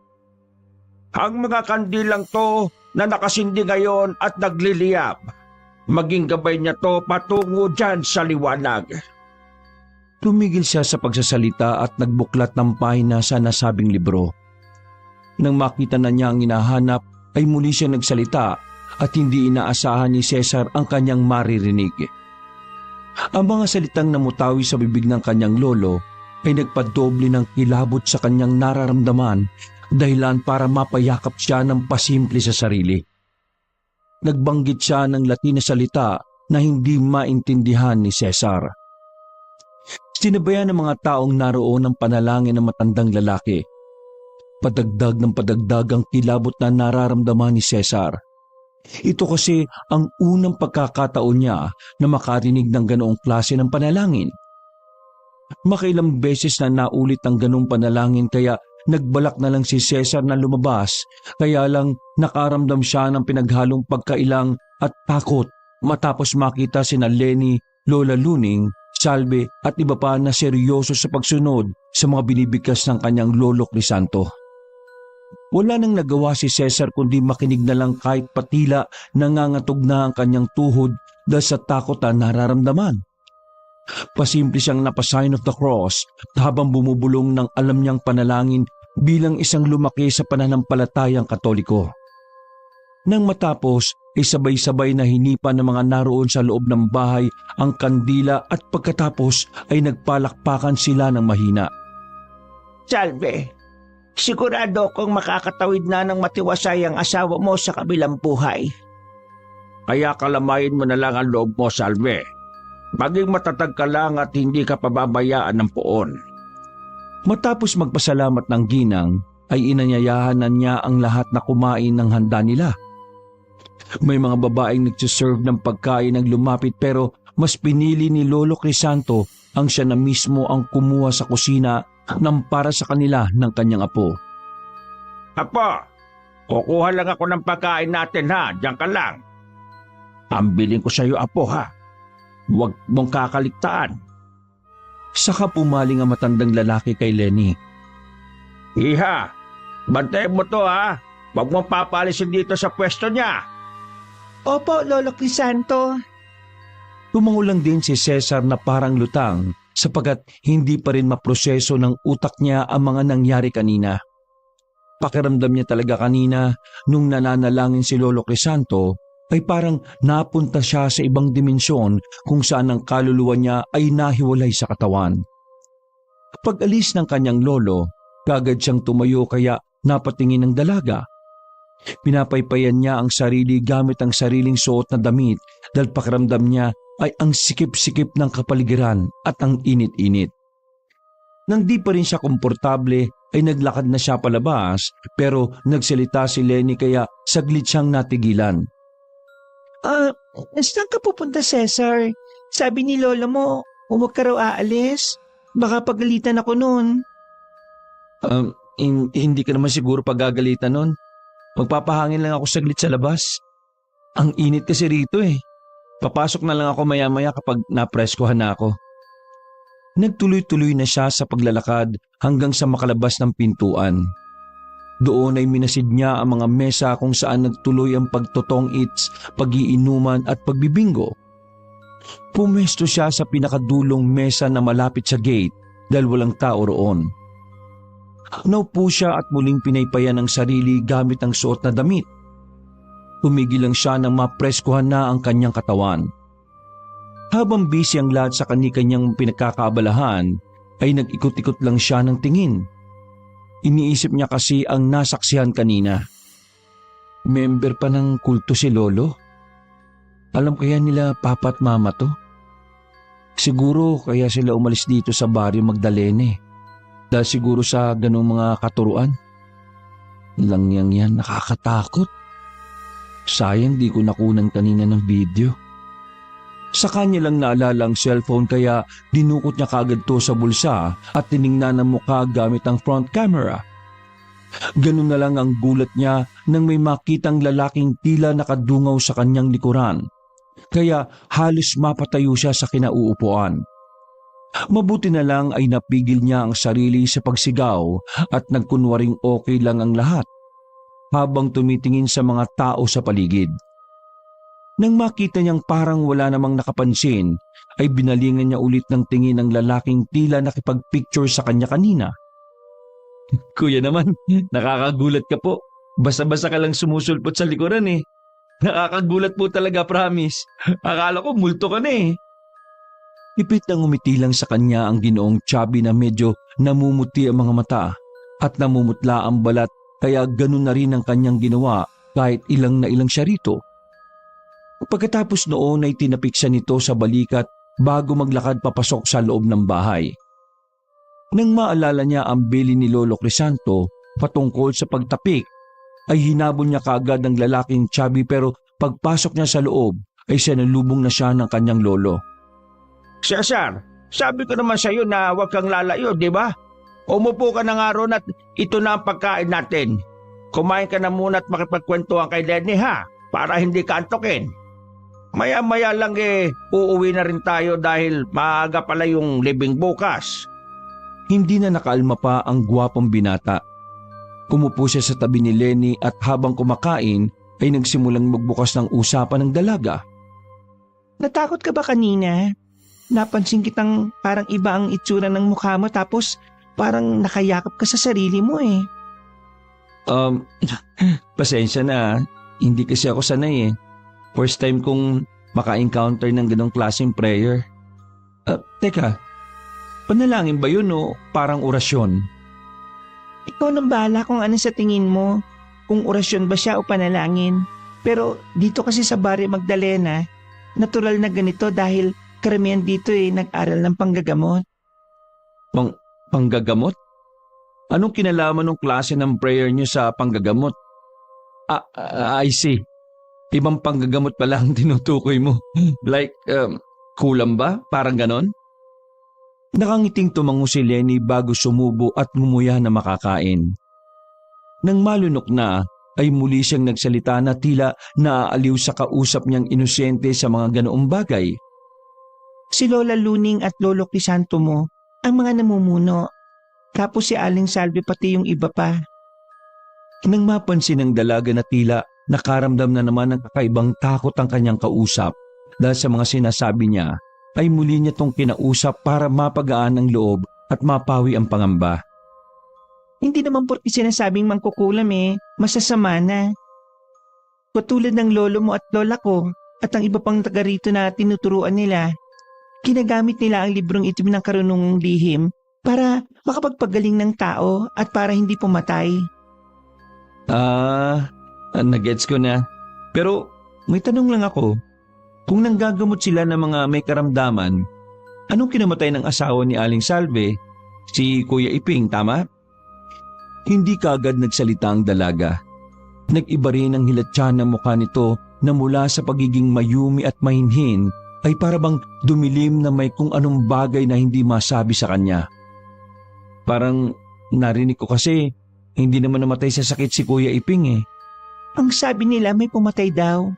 B: Ang mga kandilang to na nakasindi ngayon at nagliliyab, maging gabay niya to patungo dyan sa liwanag.
A: Tumigil siya sa pagsasalita at nagbuklat ng pahina sa nasabing libro. Nang makita na niya ang hinahanap ay muli siya nagsalita at hindi inaasahan ni Cesar ang kanyang maririnig. Ang mga salitang namutawi sa bibig ng kanyang lolo ay nagpadoble ng kilabot sa kanyang nararamdaman, dahilan para mapayakap siya ng pasimple sa sarili. Nagbanggit siya ng Latin na salita na hindi maintindihan ni Cesar. Sinabayan ng mga taong naroon ang panalangin ng matandang lalaki. Padagdag ng padagdag ang kilabot na nararamdaman ni Cesar. Ito kasi ang unang pagkakataon niya na makarinig ng ganoong klase ng panalangin. Makailang beses na naulit ang ganoong panalangin kaya nagbalak na lang si Cesar na lumabas, kaya lang nakaramdam siya ng pinaghalong pagkailang at takot matapos makita sina Lenny, Lola Luning, Salve at iba pa na seryoso sa pagsunod sa mga binibigkas ng kanyang Lolo Crisanto. Wala nang nagawa si Cesar kundi makinig na lang kahit patila nangangatog na ang kanyang tuhod dahil sa takot na nararamdaman. Pasimple siyang napasign of the cross habang bumubulong ng alam niyang panalangin bilang isang lumaki sa pananampalatayang Katoliko. Nang matapos, ay sabay-sabay na hinipan ng mga naroon sa loob ng bahay ang kandila at pagkatapos ay nagpalakpakan sila ng mahina.
B: Salve, sigurado kong makakatawid na ng matiwasay ang asawa mo sa kabilang buhay. Kaya kalamayin mo na lang ang loob mo, Salve. Maging matatag ka lang at hindi ka pababayaan ng poon.
A: Matapos magpasalamat ng ginang, ay inanyayahan na niya ang lahat na kumain ng handa nila. May mga babaeng nagsiserve ng pagkain ng lumapit pero mas pinili ni Lolo Crisanto ang siya na mismo ang kumuha sa kusina ng para sa kanila ng kanyang apo.
B: Apo, kukuha lang ako ng pagkain natin ha, diyan ka lang. Ambilin ko sa iyo, apo ha. Huwag mong kakaligtaan.
A: Saka pumaling ang matandang lalaki kay Lenny.
B: Iha, bantayan mo to ha. Huwag mong papalisin dito sa pwesto niya.
C: Opo, Lolo Crisanto.
A: Tumangulang din si Cesar na parang lutang sapagkat hindi pa rin maproseso ng utak niya ang mga nangyari kanina. Pakiramdam niya talaga kanina nung nananalangin si Lolo Crisanto ay parang napunta siya sa ibang dimensyon kung saan ang kaluluwa niya ay nahiwalay sa katawan. Pag-alis ng kanyang lolo, kagad siyang tumayo kaya napatingin ng dalaga. Pinapaypayan niya ang sarili gamit ang sariling suot na damit dahil pakiramdam niya ay ang sikip-sikip ng kapaligiran at ang init-init. Nang di pa rin siya komportable ay naglakad na siya palabas pero nagsalita si Lenny kaya saglit siyang natigilan.
C: Saan ka pupunta, Cesar? Sabi ni Lola mo, huwag ka raw aalis. Baka pagalitan ako noon.
A: Hindi ka naman siguro pagagalitan nun. Magpapahangin lang ako saglit sa labas. Ang init kasi rito eh. Papasok na lang ako maya-maya kapag napreskuhan na ako. Nagtuloy-tuloy na siya sa paglalakad hanggang sa makalabas ng pintuan. Doon ay minasid niya ang mga mesa kung saan nagtuloy ang pagtotong-its, pag-iinuman at pagbibingo. Pumesto siya sa pinakadulong mesa na malapit sa gate dahil walang tao roon. Naupo siya at muling pinaypayan ang sarili gamit ang suot na damit. tumigil lang siya nang mapreskuhan na ang kanyang katawan. Habang busy ang lahat sa kani-kanyang pinagkakaabalahan, ay nag-ikot-ikot lang siya ng tingin. Iniisip niya kasi ang nasaksihan kanina. Member pa ng kulto si Lolo? Alam kaya nila Papa at Mama to? Siguro kaya sila umalis dito sa Barrio Magdalene. Dahil siguro sa ganung mga katuruan. Langyang yan, nakakatakot. Sayang di ko nakunan kanina ng video. Sa kanya lang naalala ang cellphone kaya dinukot niya kaagad to sa bulsa at tiningnan ang mukha gamit ang front camera. Ganun na lang ang gulat niya nang may makitang lalaking tila nakadungaw sa kanyang likuran. Kaya halos mapatayo siya sa kinauupuan. Mabuti na lang ay napigil niya ang sarili sa pagsigaw at nagkunwaring okay lang ang lahat habang tumitingin sa mga tao sa paligid. Nang makita niyang parang wala namang nakapansin, ay binalingan niya ulit ng tingin ang lalaking tila nakipagpicture sa kanya kanina. Kuya naman, nakakagulat ka po. Basta-basta ka lang sumusulpot sa likuran eh. Nakakagulat po talaga, promise. Akala ko multo ka na eh. Ipit na ngumiti lang sa kanya ang ginoong chubby na medyo namumuti ang mga mata at namumutla ang balat kaya ganun na rin ang kanyang ginawa kahit ilang na ilang siya rito. Pagkatapos noon ay tinapik siya nito sa balikat bago maglakad papasok sa loob ng bahay. Nang maalala niya ang bili ni Lolo Crisanto patungkol sa pagtapik, ay hinabol niya kaagad ang lalaking chubby pero pagpasok niya sa loob ay sinalubong na siya ng kanyang lolo.
B: Cesar, sabi ko naman sa iyo na huwag kang lalayo, di ba? Umupo ka na nga ron at ito na ang pagkain natin. Kumain ka na muna at makipagkwentuhan kay Lenny ha, para hindi ka antokin. Maya-maya lang uuwi na rin tayo dahil maaga pala yung libing bukas.
A: Hindi na nakaalma pa ang gwapong binata. Umupo siya sa tabi ni Lenny at habang kumakain ay nagsimulang magbukas ng usapan ng dalaga.
C: Natakot ka ba kanina? Napansin kitang parang iba ang itsura ng mukha mo tapos parang nakayakap ka sa sarili mo eh.
A: Pasensya na. Hindi kasi ako sanay eh. First time kong maka-encounter ng ganong klaseng prayer. Teka, panalangin ba yun o parang orasyon?
C: Ikaw nang bahala kung ano sa tingin mo, kung orasyon ba siya o panalangin. Pero dito kasi sa Barrio Magdalena, natural na ganito dahil karamihan dito nag-aral ng panggagamot.
A: Panggagamot? Anong kinalaman ng klase ng prayer niyo sa panggagamot? I see. Ibang panggagamot pala ang tinutukoy mo. Like, kulam ba? Parang ganon? Nakangiting tumango si Lenny bago sumubo at ngumuya na makakain. Nang malunok na, ay muli siyang nagsalita na tila naaaliw sa kausap niyang inosente sa mga ganoong bagay.
C: Si Lola Luning at Lolo Crisanto mo, ang mga namumuno. Tapos si Aling Salve pati yung iba pa.
A: Nang mapansin ng dalaga na tila nakaramdam na naman ng kakaibang takot ang kanyang kausap dahil sa mga sinasabi niya, ay muli niya tong kinausap para mapagaan ang loob at mapawi ang pangamba.
C: Hindi naman porke sinasabing mangkukulam masasama na. Katulad ng lolo mo at lola ko at ang iba pang taga rito na tinuturuan nila, ginagamit nila ang librong itim ng karunungang lihim para makapagpagaling ng tao at para hindi pumatay.
A: Nagets ko na. Pero may tanong lang ako. Kung nanggagamot sila ng mga may karamdaman, anong kinamatay ng asawa ni Aling Salve? Si Kuya Iping, tama? Hindi kaagad nagsalita ang dalaga. Nag-iba rin ang hilatsyan ng mukha nito na mula sa pagiging mayumi at mahinhin ay parabang dumilim na may kung anong bagay na hindi masabi sa kanya. Parang narinig ko kasi hindi naman namatay sa sakit si Kuya Iping eh.
C: Ang sabi nila may pumatay daw.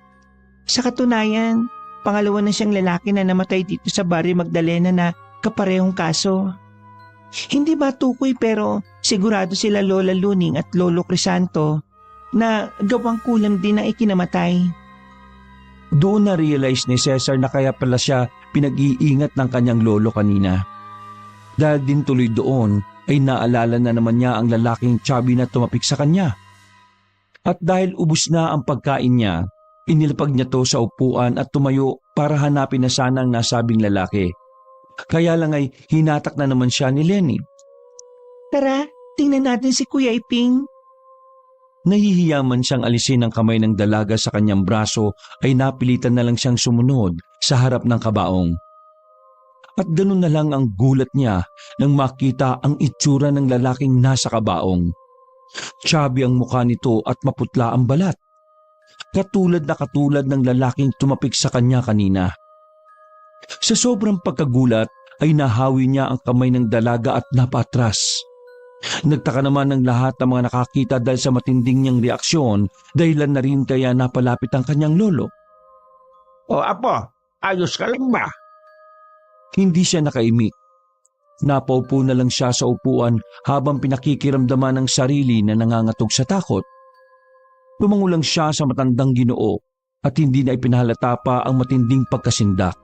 C: Sa katunayan, pangalawa na siyang lalaki na namatay dito sa Barrio Magdalena na kaparehong kaso. Hindi matukoy pero sigurado sila Lola Luning at Lolo Crisanto na gawang kulam din na ikinamatay.
A: Doon na-realize ni Cesar na kaya pala siya pinag-iingat ng kanyang lolo kanina. Dahil din tuloy doon ay naalala na naman niya ang lalaking chubby na tumapik sa kanya. At dahil ubus na ang pagkain niya, inilapag niya to sa upuan at tumayo para hanapin na sana ang nasabing lalaki. Kaya lang ay hinatak na naman siya ni Lenny.
C: Tara, tingnan natin si Kuya Iping.
A: Nahihiyaman siyang alisin ang kamay ng dalaga sa kanyang braso ay napilitan na lang siyang sumunod sa harap ng kabaong. At ganun na lang ang gulat niya nang makita ang itsura ng lalaking nasa kabaong. Chubby ang mukha nito at maputla ang balat. Katulad ng lalaking tumapik sa kanya kanina. Sa sobrang pagkagulat ay nahawi niya ang kamay ng dalaga at napatras. Nagtaka naman ng lahat ng mga nakakita dahil sa matinding niyang reaksyon, dahilan na rin kaya napalapit ang kanyang lolo.
B: O apo, ayos ka lang ba?
A: Hindi siya nakaimik. Napaupo na lang siya sa upuan habang pinakikiramdaman ng sarili na nangangatog sa takot. Tumango lang siya sa matandang Ginoo at hindi na ipinahalata pa ang matinding pagkasindak.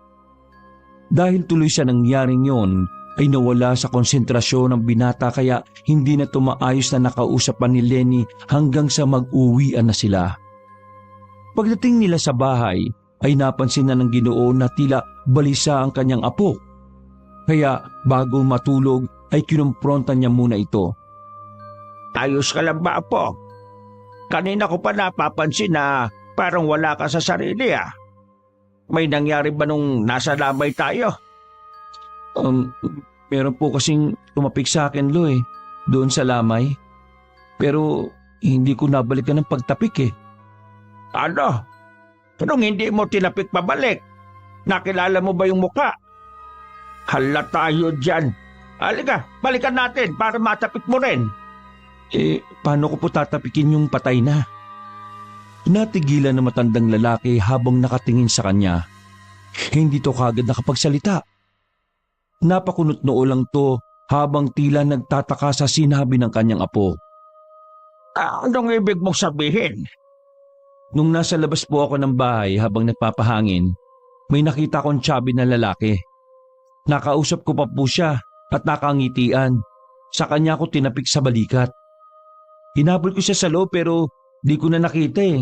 A: Dahil tuloy sa nangyaring yon, ay nawala sa konsentrasyon ng binata kaya hindi na tumaayos na nakausapan ni Lenny hanggang sa mag-uwian na sila. Pagdating nila sa bahay, ay napansin na ng Ginoo na tila balisa ang kanyang apo. Kaya bago matulog ay kinumpronta niya muna ito.
B: Ayos ka lang ba, apo? Kanina ko pa napapansin na parang wala ka sa sarili ah. May nangyari ba nung nasa lamay tayo?
A: Meron po kasing tumapik sa akin, Lo, doon sa lamay. Pero hindi ko nabalikan ng pagtapik eh.
B: Ano? Anong hindi mo tinapik pabalik? Nakilala mo ba yung muka? Hala tayo dyan. Halika, balikan natin para matapik mo rin.
A: Paano ko po tatapikin yung patay na? Natigilan ng matandang lalaki habang nakatingin sa kanya. Hindi to kagad nakapagsalita. Napakunot noo lang to habang tila nagtataka sa sinabi ng kanyang apo.
B: Anong ibig mong sabihin?
A: Nung nasa labas po ako ng bahay habang nagpapahangin, may nakita kong chubby na lalaki. Nakausap ko pa po siya at nakangitian. Sa kanya ko tinapik sa balikat. Hinabol ko siya sa loob pero di ko na nakita eh.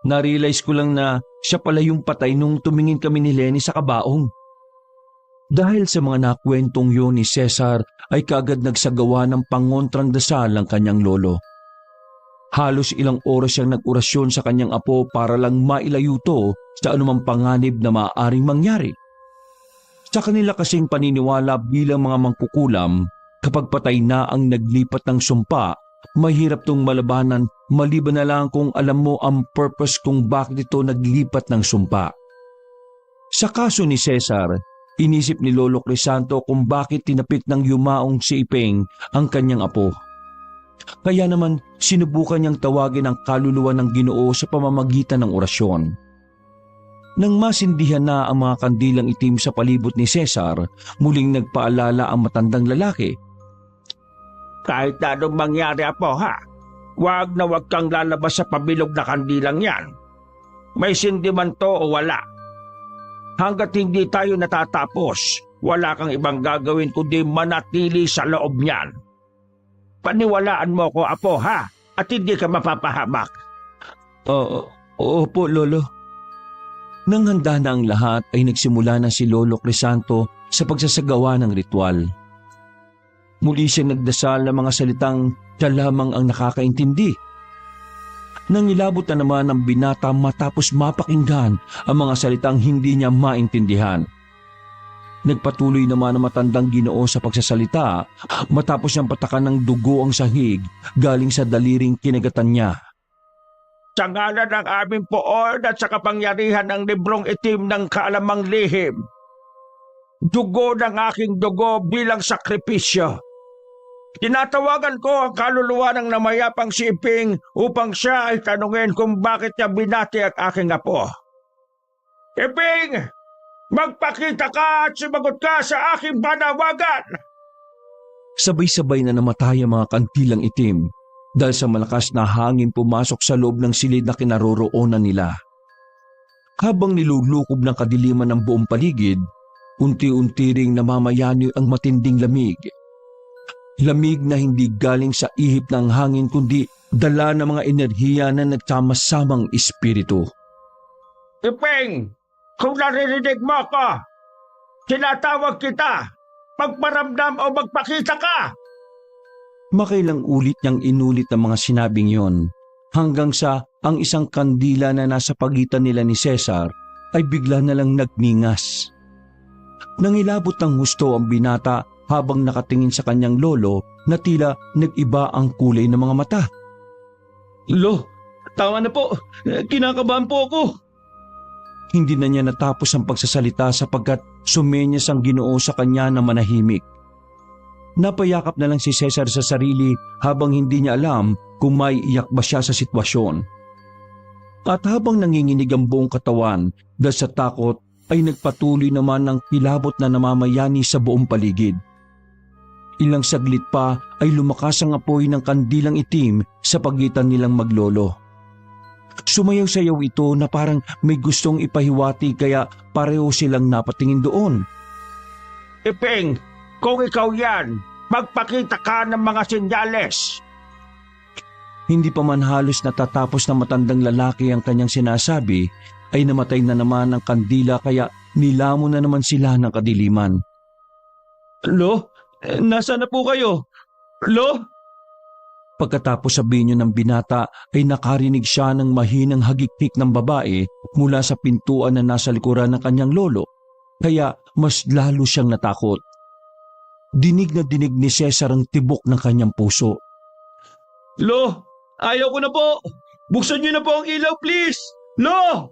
A: Narealize ko lang na siya pala yung patay nung tumingin kami ni Lenny sa kabaong. Dahil sa mga nakwentong yun ni Cesar ay kaagad nagsagawa ng pangontrang dasal ang kanyang lolo. Halos ilang oras siyang nag-orasyon sa kanyang apo para lang mailayo to sa anumang panganib na maaaring mangyari. Sa kanila kasing paniniwala bilang mga mangkukulam, kapag patay na ang naglipat ng sumpa, mahirap tong malabanan maliban na lang kung alam mo ang purpose kung bakit ito naglipat ng sumpa. Sa kaso ni Cesar, inisip ni Lolo Crisanto kung bakit tinapik ng yumaong si Ipeng ang kanyang apo. Kaya naman sinubukan niyang tawagin ang kaluluwa ng Ginoo sa pamamagitan ng orasyon. Nang masindihan na ang mga kandilang itim sa palibot ni Cesar, muling nagpaalala ang matandang lalaki.
B: Kahit na anong mangyari, apo ha, wag na wag kang lalabas sa pabilog na kandilang yan. May sindi man to o wala. Hanggat hindi tayo natatapos, wala kang ibang gagawin kundi manatili sa loob niyan. Paniwalaan mo ko, apo ha, at hindi ka mapapahamak.
A: Opo, Lolo. Nang handa na ang lahat ay nagsimula na si Lolo Crisanto sa pagsasagawa ng ritual. Muli siyang nagdasal ng mga salitang siya lamang ang nakakaintindi. Nang ilabot na naman ang binata matapos mapakinggan ang mga salitang hindi niya maintindihan. Nagpatuloy naman ang matandang Ginoo sa pagsasalita matapos niyang patakan ng dugo ang sahig galing sa daliring kinagatan niya.
B: Sa ngalan ng aming poon at sa kapangyarihan ng librong itim ng kaalamang lihim, dugo ng aking dugo bilang sakripisyo. Tinatawagan ko ang kaluluwa ng namayapang si Iping upang siya ay tanungin kung bakit niya binati ang aking apo. Iping! Magpakita ka at sumagot ka sa aking panawagan!
A: Sabay-sabay na namatay ang mga kantilang itim dahil sa malakas na hangin pumasok sa loob ng silid na kinaroroonan nila. Habang nilulukob ng kadiliman ng buong paligid, unti-unti ring namamayani ang matinding lamig. Lamig na hindi galing sa ihip ng hangin kundi dala ng mga enerhiya na nagkamasamang espiritu.
B: Iping, kung naririnig mo ako, tinatawag kita, magparamdam o magpakita ka.
A: Makailang ulit niyang inulit ang mga sinabing yon, hanggang sa ang isang kandila na nasa pagitan nila ni Cesar ay bigla na lang nagningas. Nangilabot ng husto ang binata habang nakatingin sa kanyang lolo na tila nag-iba ang kulay ng mga mata. Lo, tama na po. Kinakabahan po ako. Hindi na niya natapos ang pagsasalita sapagkat sumenyas ang Ginoo sa kanya na manahimik. Napayakap na lang si Cesar sa sarili habang hindi niya alam kung may iyak ba siya sa sitwasyon. At habang nanginginig ang buong katawan dahil sa takot ay nagpatuloy naman ng kilabot na namamayani sa buong paligid. Ilang saglit pa ay lumakas ang apoy ng kandilang itim sa pagitan nilang maglolo. Sumayaw-sayaw ito na parang may gustong ipahiwati kaya pareho silang napatingin doon.
B: Iping, kung ikaw yan, magpakita ka ng mga senyales.
A: Hindi pa man halos natatapos na matandang lalaki ang kanyang sinasabi, ay namatay na naman ang kandila kaya nilamon na naman sila ng kadiliman. Lo, nasaan na po kayo? Lo? Pagkatapos sabihin niyo ng binata ay nakarinig siya ng mahinang hagiktik ng babae mula sa pintuan na nasa likuran ng kanyang lolo, kaya mas lalo siyang natakot. Dinig na dinig ni Cesar ang tibok ng kanyang puso. Lo, ayaw ko na po! Buksan niyo na po ang ilaw, please! Lo!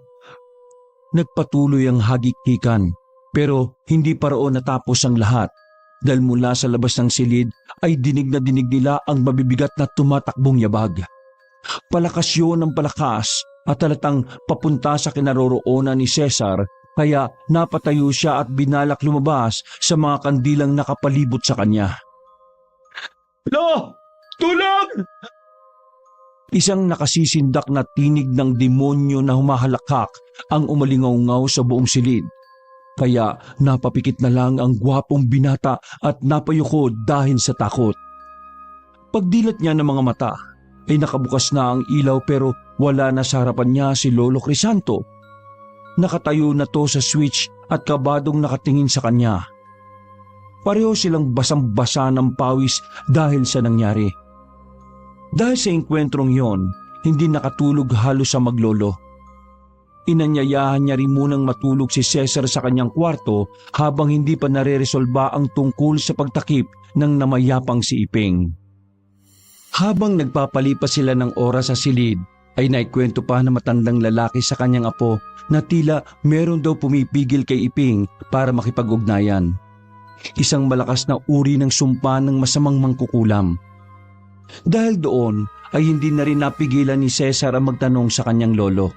A: Nagpatuloy ang hagiktikan, pero hindi pa roon natapos ang lahat. Dahil mula sa labas ng silid ay dinig na dinig nila ang mabibigat na tumatakbong yabag. Palakas yun ng palakas at halatang papunta sa kinaroroonan ni Cesar kaya napatayo siya at binalak lumabas sa mga kandilang nakapalibot sa kanya. Lo! Tulong! Isang nakasisindak na tinig ng demonyo na humahalakhak ang umalingaw-ngaw sa buong silid. Kaya napapikit na lang ang gwapong binata at napayuko dahil sa takot. Pagdilat niya ng mga mata ay nakabukas na ang ilaw pero wala na sa harapan niya si Lolo Crisanto. Nakatayo na to sa switch at kabadong nakatingin sa kanya. Pareho silang basang-basa ng pawis dahil sa nangyari. Dahil sa engkwentrong yon, hindi nakatulog halos sa maglolo. Inanyayahan niya rin munang matulog si Cesar sa kanyang kwarto habang hindi pa nare-resolba ang tungkol sa pagtakip ng namayapang si Iping. Habang nagpapalipas sila ng oras sa silid, ay naikwento pa na matandang lalaki sa kanyang apo na tila meron daw pumipigil kay Iping para makipag-ugnayan. Isang malakas na uri ng sumpa ng masamang mangkukulam. Dahil doon ay hindi na rin napigilan ni Cesar ang magtanong sa kanyang lolo.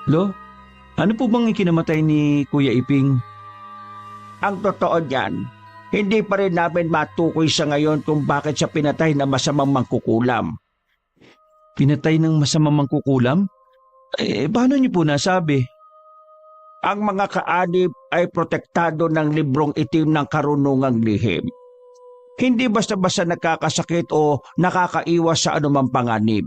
A: Lo, ano po bang ikinamatay ni Kuya Iping?
B: Ang totoo niyan, hindi pa rin namin matukoy sa ngayon kung bakit siya pinatay na masamang mangkukulam.
A: Pinatay ng masamang mangkukulam? Paano niyo po nasabi?
B: Ang mga kaanib ay protektado ng librong itim ng karunungang lihim. Hindi basta-basta nakakasakit o nakakaiwas sa anumang panganib.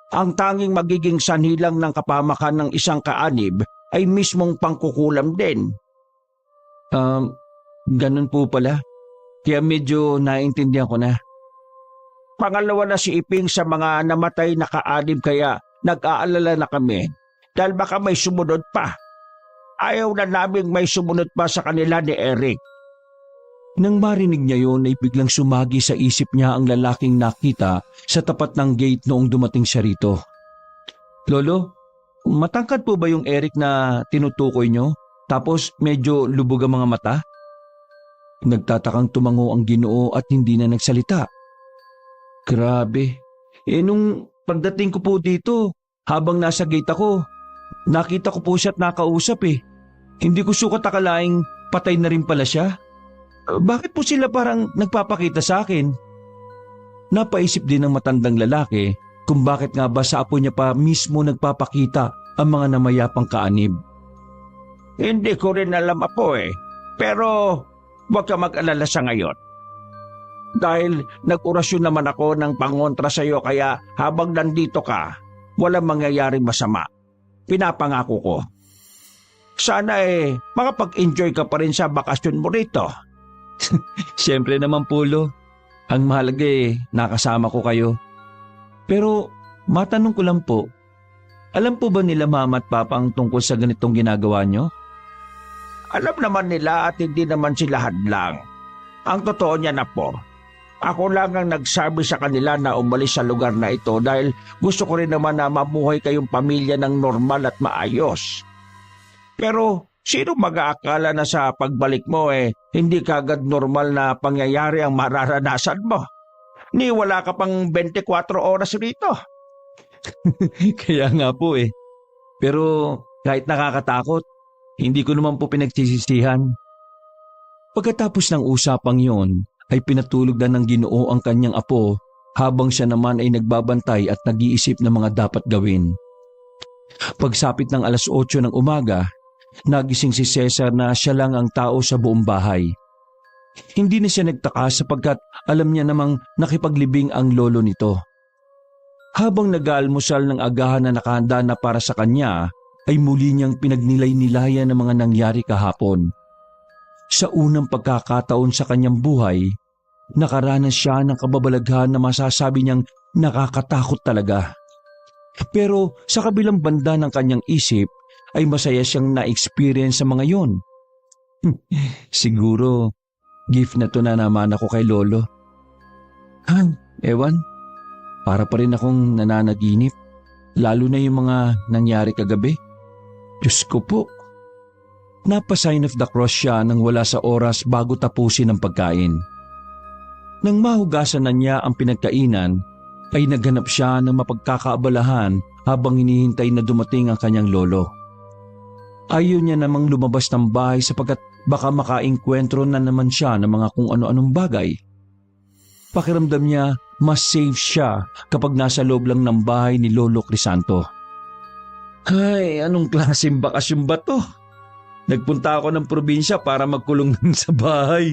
B: Ang tanging magiging sanhi lang ng kapamakan ng isang kaanib ay mismong pangkukulam din.
A: Ganun po pala. Kaya medyo naintindihan ko na.
B: Pangalawa na si Iping sa mga namatay na kaanib kaya nag-aalala na kami dahil baka may sumunod pa. Ayaw na naming may sumunod pa sa kanila ni Eric.
A: Nang marinig niya yon ay biglang sumagi sa isip niya ang lalaking nakita sa tapat ng gate noong dumating siya rito. Lolo, matangkad po ba yung Eric na tinutukoy niyo? Tapos medyo lubog ang mga mata? Nagtatakang tumango ang Ginoo at hindi na nagsalita. Grabe. Nung pagdating ko po dito, habang nasa gate ako, nakita ko po siya at nakausap eh. Hindi ko sukat akalaing patay na rin pala siya. Bakit po sila parang nagpapakita sa akin? Napaisip din ng matandang lalaki kung bakit nga ba sa apo niya pa mismo nagpapakita ang mga namayapang kaanib.
B: Hindi ko rin alam, apo eh. Pero huwag ka mag-alala sa ngayon. Dahil nag-orasyon naman ako ng pangontra sa iyo kaya habang nandito ka, walang mangyayaring masama. Pinapangako ko. Sana makapag-enjoy ka pa rin sa bakasyon mo rito.
A: Siyempre naman, Polo. Ang mahalaga nakasama ko kayo. Pero matanong ko lang po, alam po ba nila mama at papa ang tungkol sa ganitong ginagawa nyo?
B: Alam naman nila at hindi naman sila hadlang. Ang totoo niya na po, ako lang ang nagsabi sa kanila na umalis sa lugar na ito dahil gusto ko rin naman na mamuhay kayong pamilya ng normal at maayos. Pero sino mag-aakala na sa pagbalik mo hindi kagad normal na pangyayari ang mararanasan mo? Ni wala ka pang 24 oras rito.
A: Kaya nga po Pero kahit nakakatakot, hindi ko naman po pinagsisisihan. Pagkatapos ng usapang yon, ay pinatulog na ng Ginoo ang kanyang apo habang siya naman ay nagbabantay at nag-iisip ng mga dapat gawin. Pagsapit ng 8:00 ng umaga, nagising si Cesar na siya lang ang tao sa buong bahay. Hindi na siya nagtaka sapagkat alam niya namang nakipaglibing ang lolo nito. Habang nag-aalmusal ng agahan na nakahanda na para sa kanya, ay muli niyang pinagnilay-nilayan ng mga nangyari kahapon. Sa unang pagkakataon sa kanyang buhay, nakaranas siya ng kababalaghan na masasabi niyang nakakatakot talaga. Pero sa kabilang banda ng kanyang isip ay masaya siyang na-experience sa mga yon. Siguro, gift na to na naman ako kay lolo. Ewan, para pa rin akong nananaginip, lalo na yung mga nangyari kagabi. Diyos ko po. Napa-sign of the cross siya nang wala sa oras bago tapusin ang pagkain. Nang mahugasan na niya ang pinagkainan, ay naghanap siya ng mapagkakaabalahan habang hinihintay na dumating ang kanyang lolo. Ayaw niya namang lumabas ng bahay sapagkat baka makaengkwentro na naman siya ng mga kung ano-anong bagay. Pakiramdam niya mas safe siya kapag nasa loob lang ng bahay ni Lolo Crisanto. Ay, anong klaseng bakasyon ba to? Nagpunta ako ng probinsya para magkulong sa bahay.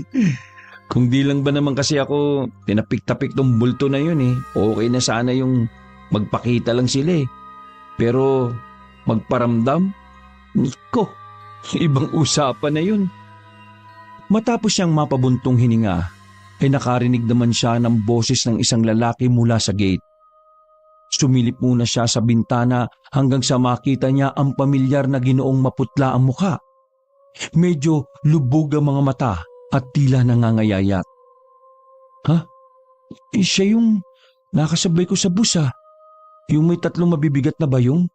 A: Kung di lang ba naman kasi ako tinapik-tapik ng bulto na yun okay na sana yung magpakita lang sila Pero magparamdam? Niko, ibang usapan na yun. Matapos siyang mapabuntong hininga, ay nakarinig naman siya ng boses ng isang lalaki mula sa gate. Sumilip muna siya sa bintana hanggang sa makita niya ang pamilyar na Ginoong maputla ang mukha. Medyo lubog ang mga mata at tila nangangayayat. Siya yung nakasabay ko sa bus Yung may 3 mabibigat na bayong.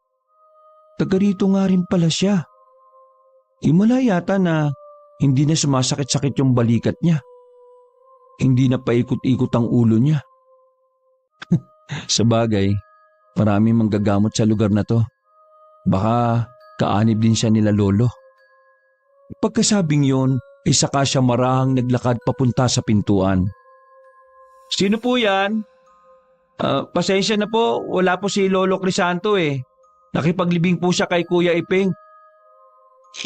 A: Taga rito nga rin pala siya. Himala yata na hindi na sumasakit-sakit yung balikat niya. Hindi na paikot-ikot ang ulo niya. Sa bagay, marami manggagamot sa lugar na to. Baka kaanib din siya nila lolo. Pagkasabing yon, ay saka siya marahang naglakad papunta sa pintuan. Sino po yan? Pasensya na po, wala po si Lolo Crisanto Nakipaglibing po siya kay Kuya Iping.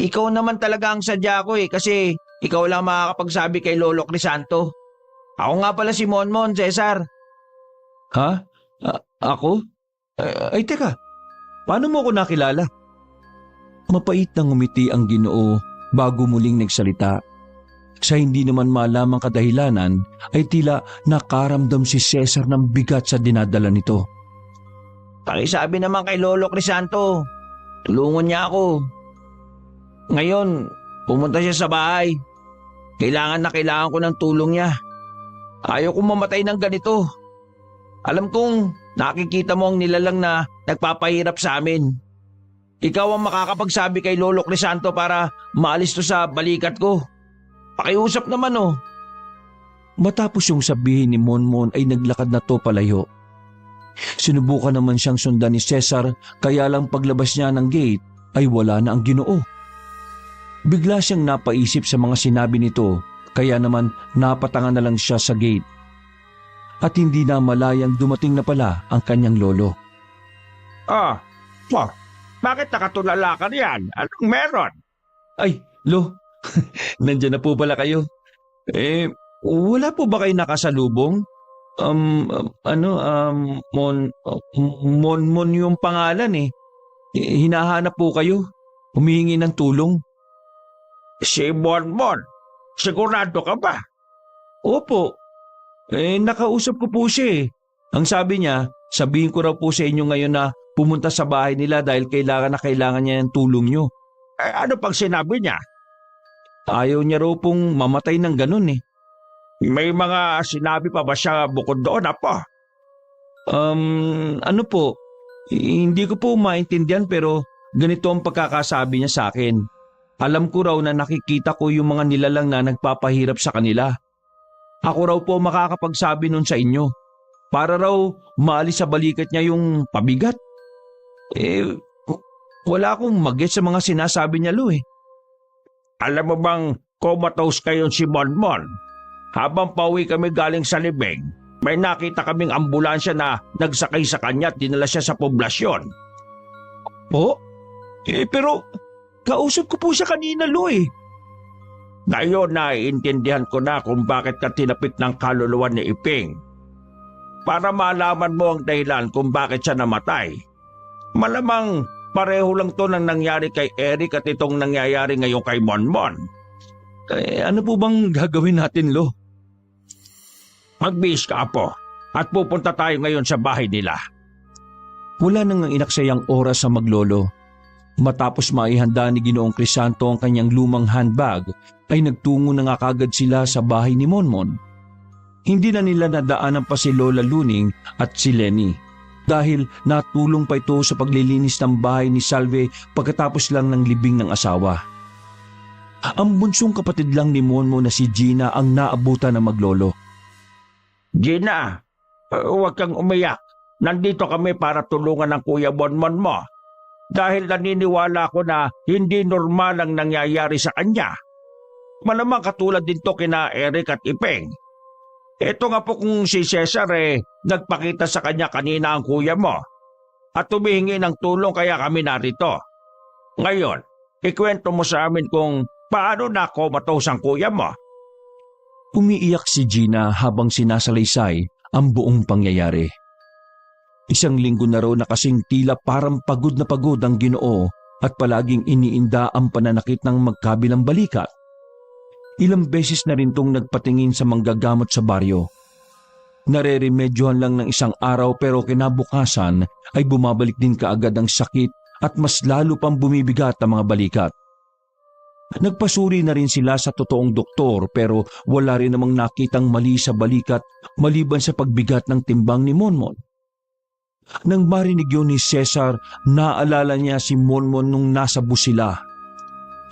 B: Ikaw naman talaga ang sadya ko kasi ikaw lang makakapagsabi kay Lolo Crisanto. Ako nga pala si Monmon, Cesar.
A: Ako? Ay teka, paano mo ako nakilala? Mapait na ngumiti ang Ginoo bago muling nagsalita. Sa hindi naman malamang kadahilanan ay tila nakaramdam si Cesar ng bigat sa dinadala nito.
B: Pakisabi naman kay Lolo Crisanto, tulungan niya ako. Ngayon, pumunta siya sa bahay. Kailangan ko ng tulong niya. Ayaw kong mamatay ng ganito. Alam kong nakikita mo ang nilalang na nagpapahirap sa amin. Ikaw ang makakapagsabi kay Lolo Crisanto para maalis to sa balikat ko. Pakiusap naman
A: Matapos yung sabihin ni Monmon ay naglakad na to palayo. Sinubukan naman siyang sundan ni Cesar kaya lang paglabas niya ng gate ay wala na ang Ginoo. Bigla siyang napaisip sa mga sinabi nito kaya naman napatangan na lang siya sa gate. At hindi na malayang dumating na pala ang kanyang lolo.
B: Bakit nakatulala ka riyan? Anong meron?
A: Ay, Lo, nandyan na po pala kayo.
D: Wala po ba kayo nakasalubong? Monmon yung pangalan eh. Hinahanap po kayo. Humihingi ng tulong.
B: Si Monmon, sigurado ka ba?
D: Opo. Nakausap ko po siya eh. Ang sabi niya, sabihin ko raw po sa inyo ngayon na pumunta sa bahay nila dahil kailangan na kailangan niya ng tulong niyo.
B: Ano pang sinabi niya?
D: Ayaw niya raw pong mamatay ng ganun eh.
B: May mga sinabi pa ba siya bukod doon, Apo?
D: Ano po, hindi ko po maintindihan pero ganito ang pagkakasabi niya sa akin. Alam ko raw na nakikita ko yung mga nilalang na nagpapahirap sa kanila. Ako raw po makakapagsabi nun sa inyo. Para raw maalis sa balikat niya yung pabigat. Wala akong mag-get sa mga sinasabi niya, Lo eh.
B: Alam mo bang comatose kayo si Monmon? Habang pauwi kami galing sa libing, may nakita kaming ambulansya na nagsakay sa kanya at dinala siya sa poblasyon.
D: Po? Pero kausap ko po siya kanina, Lo eh.
B: Ngayon naiintindihan ko na kung bakit ka tinapik ng kaluluwa ni Iping. Para malaman mo ang dahilan kung bakit siya namatay. Malamang pareho lang to ng nangyari kay Eric at itong nangyayari ngayon kay Monmon.
D: Ano po bang gagawin natin, Lo?
B: Magbihis ka, Apo, at pupunta tayo ngayon sa bahay nila.
D: Wala nang inaksayang oras sa maglolo. Matapos maihanda ni Ginoong Crisanto ang kanyang lumang handbag, ay nagtungo na nga kagad sila sa bahay ni Monmon. Hindi na nila nadaanan pa si Lola Luning at si Lenny dahil natulong pa ito sa paglilinis ng bahay ni Salve pagkatapos lang ng libing ng asawa. Ang bunsong kapatid lang ni Monmon na si Gina ang naabutan ng maglolo.
B: Gina, huwag kang umiyak. Nandito kami para tulungan ng Kuya Monmon mo. Dahil naniniwala ko na hindi normal ang nangyayari sa kanya. Malamang katulad din to kina Eric at Ipeng. Ito nga po kung si Cesar nagpakita sa kanya kanina ang kuya mo. At humihingi ng tulong kaya kami narito. Ngayon, ikwento mo sa amin kung paano na-comatose ang kuya mo.
D: Umiiyak si Gina habang sinasalaysay ang buong pangyayari. Isang linggo na raw na kasing tila parang pagod na pagod ang Ginoo at palaging iniinda ang pananakit ng magkabilang balikat. Ilang beses na rin tong nagpatingin sa manggagamot sa baryo. Nareremedyohan lang ng isang araw pero kinabukasan ay bumabalik din kaagad ang sakit at mas lalo pang bumibigat ang mga balikat. Nagpasuri na rin sila sa totoong doktor pero wala rin namang nakitang mali sa balikat maliban sa pagbigat ng timbang ni Monmon. Nang marinig yun ni Cesar, naalala niya si Monmon nung nasa bus sila.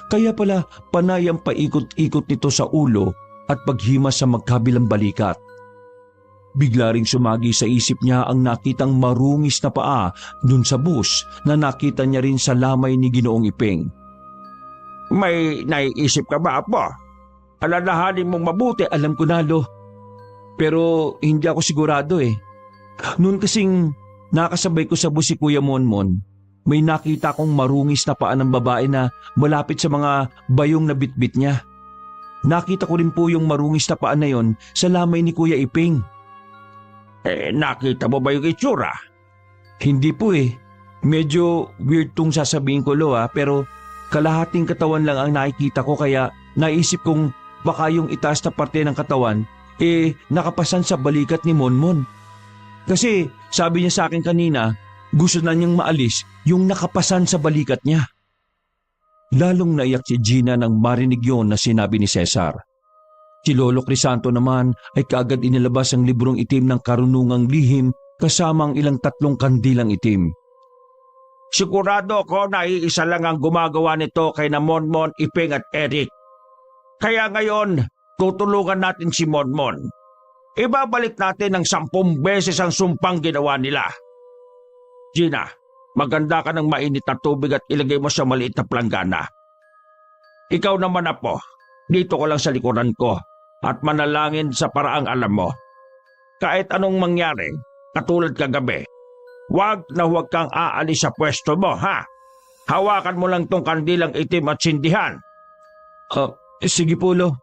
D: Kaya pala panay ang paikot-ikot nito sa ulo at paghimas sa magkabilang balikat. Bigla ring sumagi sa isip niya ang nakitang marungis na paa dun sa bus na nakita niya rin sa lamay ni Ginoong Ipeng.
B: May naiisip ka ba, Apo? Alalahanin mong mabuti.
D: Alam ko na, Lo. Pero hindi ako sigurado eh. Noon kasing nakasabay ko sa bus si Kuya Monmon, may nakita akong marungis na paa ng babae na malapit sa mga bayong na bitbit niya. Nakita ko rin po yung marungis na paa na yon sa lamay ni Kuya Ipeng.
B: Nakita mo ba yung itsura?
D: Hindi po eh. Medyo weird tong sasabihin ko, Lo pero kalahating katawan lang ang nakikita ko kaya naisip kong baka yung itaas na parte ng katawan nakapasan sa balikat ni Monmon. Kasi sabi niya sa akin kanina, gusto na niyang maalis yung nakapasan sa balikat niya. Lalong naiyak si Gina nang marinig yon na sinabi ni Cesar. Si Lolo Crisanto naman ay kaagad inilabas ang librong itim ng karunungang lihim kasama ang ilang 3 kandilang itim.
B: Sigurado ako na iisa lang ang gumagawa nito kay na Monmon, Ipeng at Eric. Kaya ngayon, tutulungan natin si Monmon. Ibabalik natin ng 10 beses ang sumpang ginawa nila. Gina, maganda ka ng mainit na tubig at ilagay mo sa maliit na planggana. Ikaw naman, Apo, dito ko lang sa likuran ko at manalangin sa paraang alam mo. Kahit anong mangyari, katulad kagabi, huwag kang aalis sa pwesto mo, ha? Hawakan mo lang tong kandilang itim at sindihan.
D: Sige po, Lo.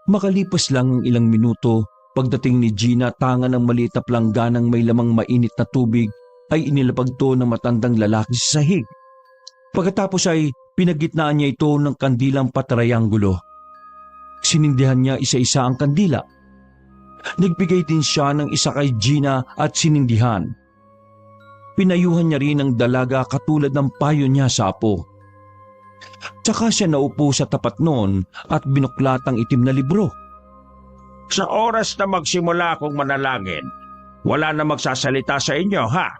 D: Makalipas lang ang ilang minuto, pagdating ni Gina, tanga ng maliit na plangganang may lamang mainit na tubig ay inilapag to ng matandang lalaki sa sahig. Pagkatapos ay pinagitnaan niya ito ng kandilang patrianggulo. Sinindihan niya isa-isa ang kandila. Nagbigay din siya ng isa kay Gina at sinindihan. Pinayuhan niya rin ang dalaga katulad ng payo niya sa apo. Tsaka siya naupo sa tapat noon at binuklat ang itim na libro.
B: Sa oras na magsimula akong manalangin, wala na magsasalita sa inyo, ha?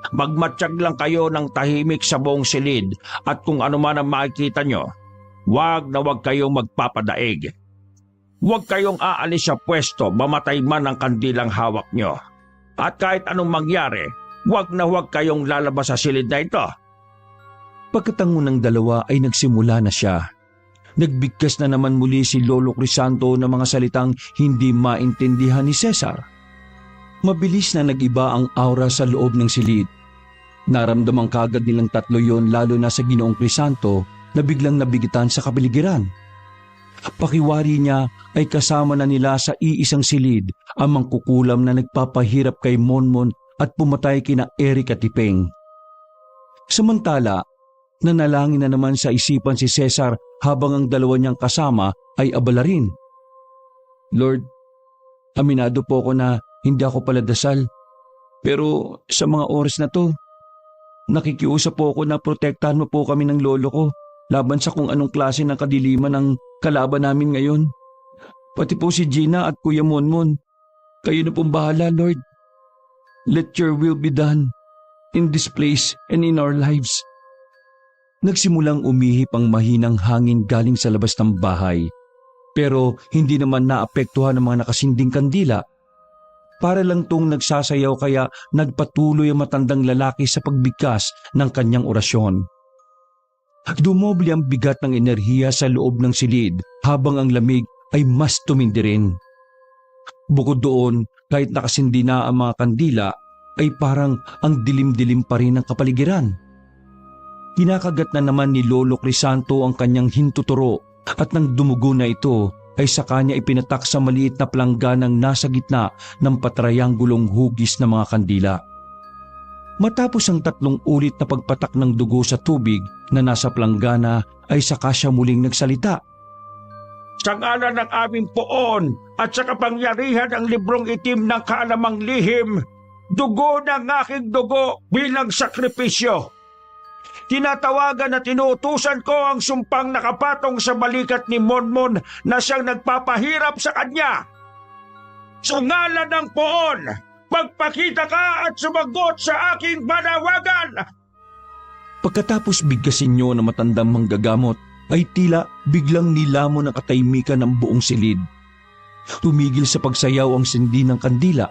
B: Magmatsyag lang kayo ng tahimik sa buong silid at kung ano man ang makikita nyo, wag na wag kayong magpapadaig. Huwag kayong aalis sa pwesto, mamatay man ang kandilang hawak nyo. At kahit anong mangyari, wag na wag kayong lalabas sa silid na ito.
D: Pagkatango ng dalawa ay nagsimula na siya. Nagbigkas na naman muli si Lolo Crisanto ng mga salitang hindi maintindihan ni Cesar. Mabilis na nag-iba ang aura sa loob ng silid. Naramdaman kagad nilang tatlo yon, lalo na sa Ginoong Crisanto na biglang nabigitan sa kapaligiran. Pakiwari niya ay kasama na nila sa iisang silid ang mangkukulam na nagpapahirap kay Monmon at pumatay kina Eric at Tipeng. Samantala, nanalangin na naman sa isipan si Cesar habang ang dalawa niyang kasama ay abala rin. Lord, aminado po ako na hindi ako paladasal. Pero sa mga oras na to, nakikiusap po ako na protektahan mo po kami ng lolo ko laban sa kung anong klase ng kadiliman ng kalaban namin ngayon. Pati po si Gina at Kuya Monmon. Kayo na pong bahala, Lord. Let your will be done in this place and in our lives. Nagsimulang umihip ang mahinang hangin galing sa labas ng bahay. Pero hindi naman naapektuhan ng mga nakasinding kandila. Para lang tong nagsasayaw kaya nagpatuloy ang matandang lalaki sa pagbigkas ng kanyang orasyon. Dumoble ang bigat ng enerhiya sa loob ng silid habang ang lamig ay mas tumindi rin. Bukod doon, kahit nakasindi na ang mga kandila, ay parang ang dilim-dilim pa rin ang kapaligiran. Kinakagat na naman ni Lolo Crisanto ang kanyang hintuturo at nang dumugo na ito ay sa kanya ipinatak sa maliit na plangganang nasa gitna ng patrianggulong hugis ng mga kandila. Matapos ang 3 ulit na pagpatak ng dugo sa tubig na nasa planggana ay saka siya muling nagsalita.
B: Sa ngalan ng aming poon at sa kapangyarihan ng librong itim ng kaalamang lihim, dugo ng aking dugo bilang sakripisyo. Tinatawagan at inuutusan ko ang sumpang nakapatong sa balikat ni Monmon na siyang nagpapahirap sa kanya. Sa ngalan ng poon, magpakita ka at sumagot sa aking panawagan!
D: Pagkatapos bigkasin niyo na matandang manggagamot, ay tila biglang nilamon ang katahimikan ng buong silid. Tumigil sa pagsayaw ang sindi ng kandila.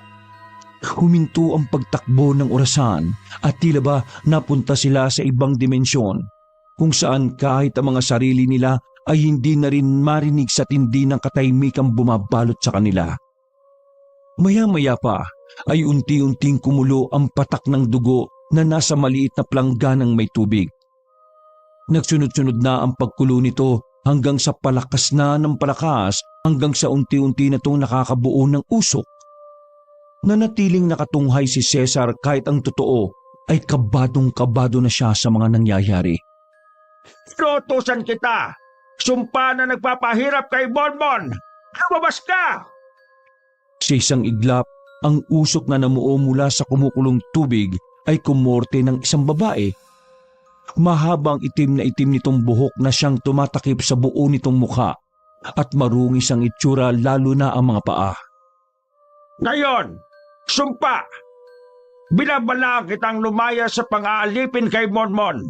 D: Huminto ang pagtakbo ng orasan at tila ba napunta sila sa ibang dimensyon kung saan kahit ang mga sarili nila ay hindi na rin marinig sa tindi ng katahimikang bumabalot sa kanila. Maya-maya pa ay unti-unting kumulo ang patak ng dugo na nasa maliit na plangganang may tubig. Nagsunod-sunod na ang pagkulo nito hanggang sa palakas na ng palakas hanggang sa unti-unti na itong nakakabuo ng usok. Nanatiling nakatunghay si Cesar kahit ang totoo ay kabadong-kabado na siya sa mga nangyayari.
B: Inuutusan kita! Sumpa na nagpapahirap kay Monmon! Lumabas ka!
D: Sa isang iglap, ang usok na namuo mula sa kumukulong tubig ay kumorte ng isang babae. Mahabang itim na itim nitong buhok na siyang tumatakip sa buo nitong mukha at marungis ang itsura lalo na ang mga paa.
B: Ngayon, sumpa! Binabalaan kitang lumaya sa pang-aalipin kay Monmon.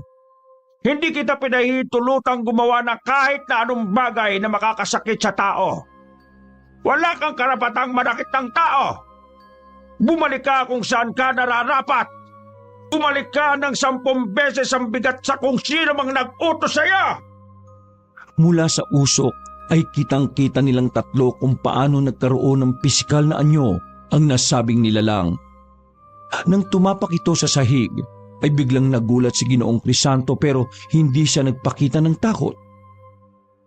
B: Hindi kita pinahihintulutang gumawa ng kahit na anong bagay na makakasakit sa tao. Wala kang karapatang manakit ng tao. Bumalik ka kung saan ka nararapat. Bumalik ka ng 10 beses ang bigat sa kung sino mang nag-utos sa'yo.
D: Mula sa usok ay kitang-kita nilang tatlo kung paano nagkaroon ng pisikal na anyo ang nasabing nilalang. Nang tumapak ito sa sahig, ay biglang nagulat si Ginoong Crisanto pero hindi siya nagpakita ng takot.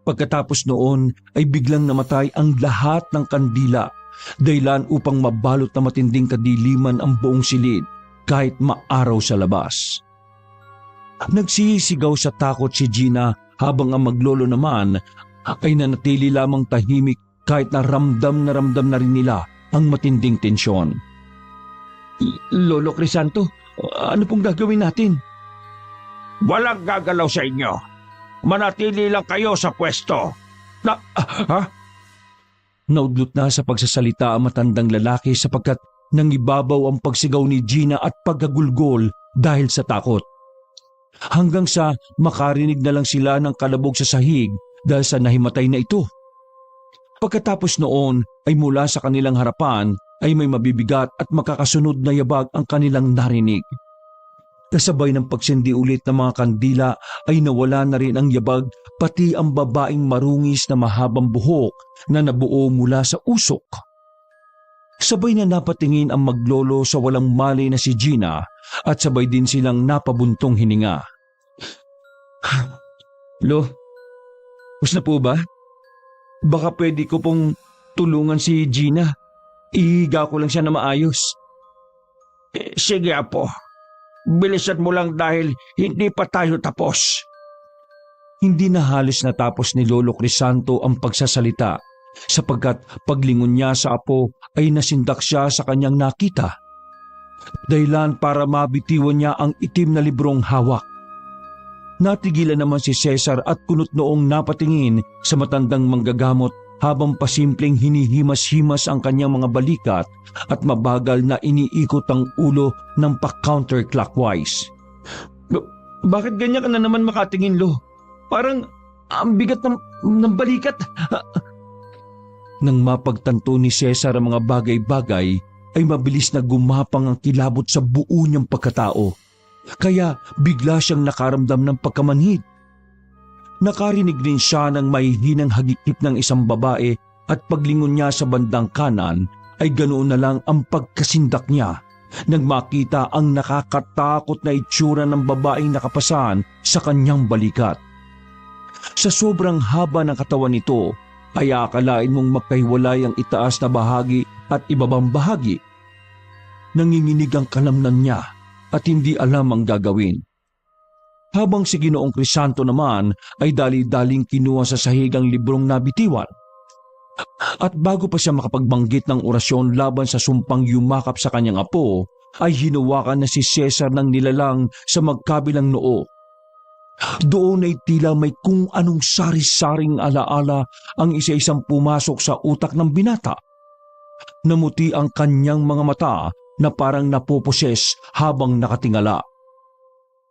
D: Pagkatapos noon ay biglang namatay ang lahat ng kandila, dahilan upang mabalot na matinding kadiliman ang buong silid kahit maaraw sa labas. Nagsisigaw sa takot si Gina habang ang maglolo naman ay nanatili lamang tahimik kahit na ramdam na rin nila ang matinding tensyon. Lolo Crisanto, ano pong gagawin natin?
B: Walang gagalaw sa inyo. Manatili lang kayo sa pwesto.
D: Naudlot na sa pagsasalita ang matandang lalaki sapagkat nangibabaw ang pagsigaw ni Gina at pagkagulgol dahil sa takot. Hanggang sa makarinig na lang sila ng kalabog sa sahig dahil sa nahimatay na ito. Pagkatapos noon ay mula sa kanilang harapan ay may mabibigat at makakasunod na yabag ang kanilang narinig. Kasabay ng pagsindi ulit ng mga kandila ay nawala na rin ang yabag pati ang babaeng marungis na mahabang buhok na nabuo mula sa usok. Sabay na napatingin ang maglolo sa walang malay na si Gina at sabay din silang napabuntong hininga. Lo, bus na po ba? Baka pwede ko pong tulungan si Gina. Ihiga ko lang siya na maayos.
B: Sige, apo. Bilisan mo lang dahil hindi pa tayo tapos.
D: Hindi na halos natapos ni Lolo Crisanto ang pagsasalita sapagkat paglingon niya sa apo ay nasindak siya sa kanyang nakita. Dahilan para mabitiwan niya ang itim na librong hawak. Natigilan naman si Cesar at kunot noong napatingin sa matandang manggagamot habang pasimpleng hinihimas-himas ang kanyang mga balikat at mabagal na iniikot ang ulo ng pa-counterclockwise. Bakit ganyan ka na naman makatingin, Lo? Parang ang bigat ng balikat. Nang mapagtanto ni Cesar ang mga bagay-bagay, ay mabilis na gumapang ang kilabot sa buo niyang pagkatao. Kaya bigla siyang nakaramdam ng pagkamanhid. Nakarinig din siya ng mahihinang hagikip ng isang babae at paglingon niya sa bandang kanan ay ganoon na lang ang pagkasindak niya nang makita ang nakakatakot na itsura ng babaeng nakapasan sa kanyang balikat. Sa sobrang haba ng katawan nito ay akalain mong magkahiwalay ang itaas na bahagi at ibabang bahagi. Nanginginig ang kalamnan niya at hindi alam ang gagawin. Habang si Ginoong Crisanto naman ay dali-daling kinuha sa sahig ang librong nabitiwan. At bago pa siya makapagbanggit ng orasyon laban sa sumpang yumakap sa kanyang apo, ay hinawakan na si Cesar ng nilalang sa magkabilang noo. Doon ay tila may kung anong sari-saring alaala ang isa-isang pumasok sa utak ng binata. Namuti ang kanyang mga mata na parang napoposes habang nakatingala.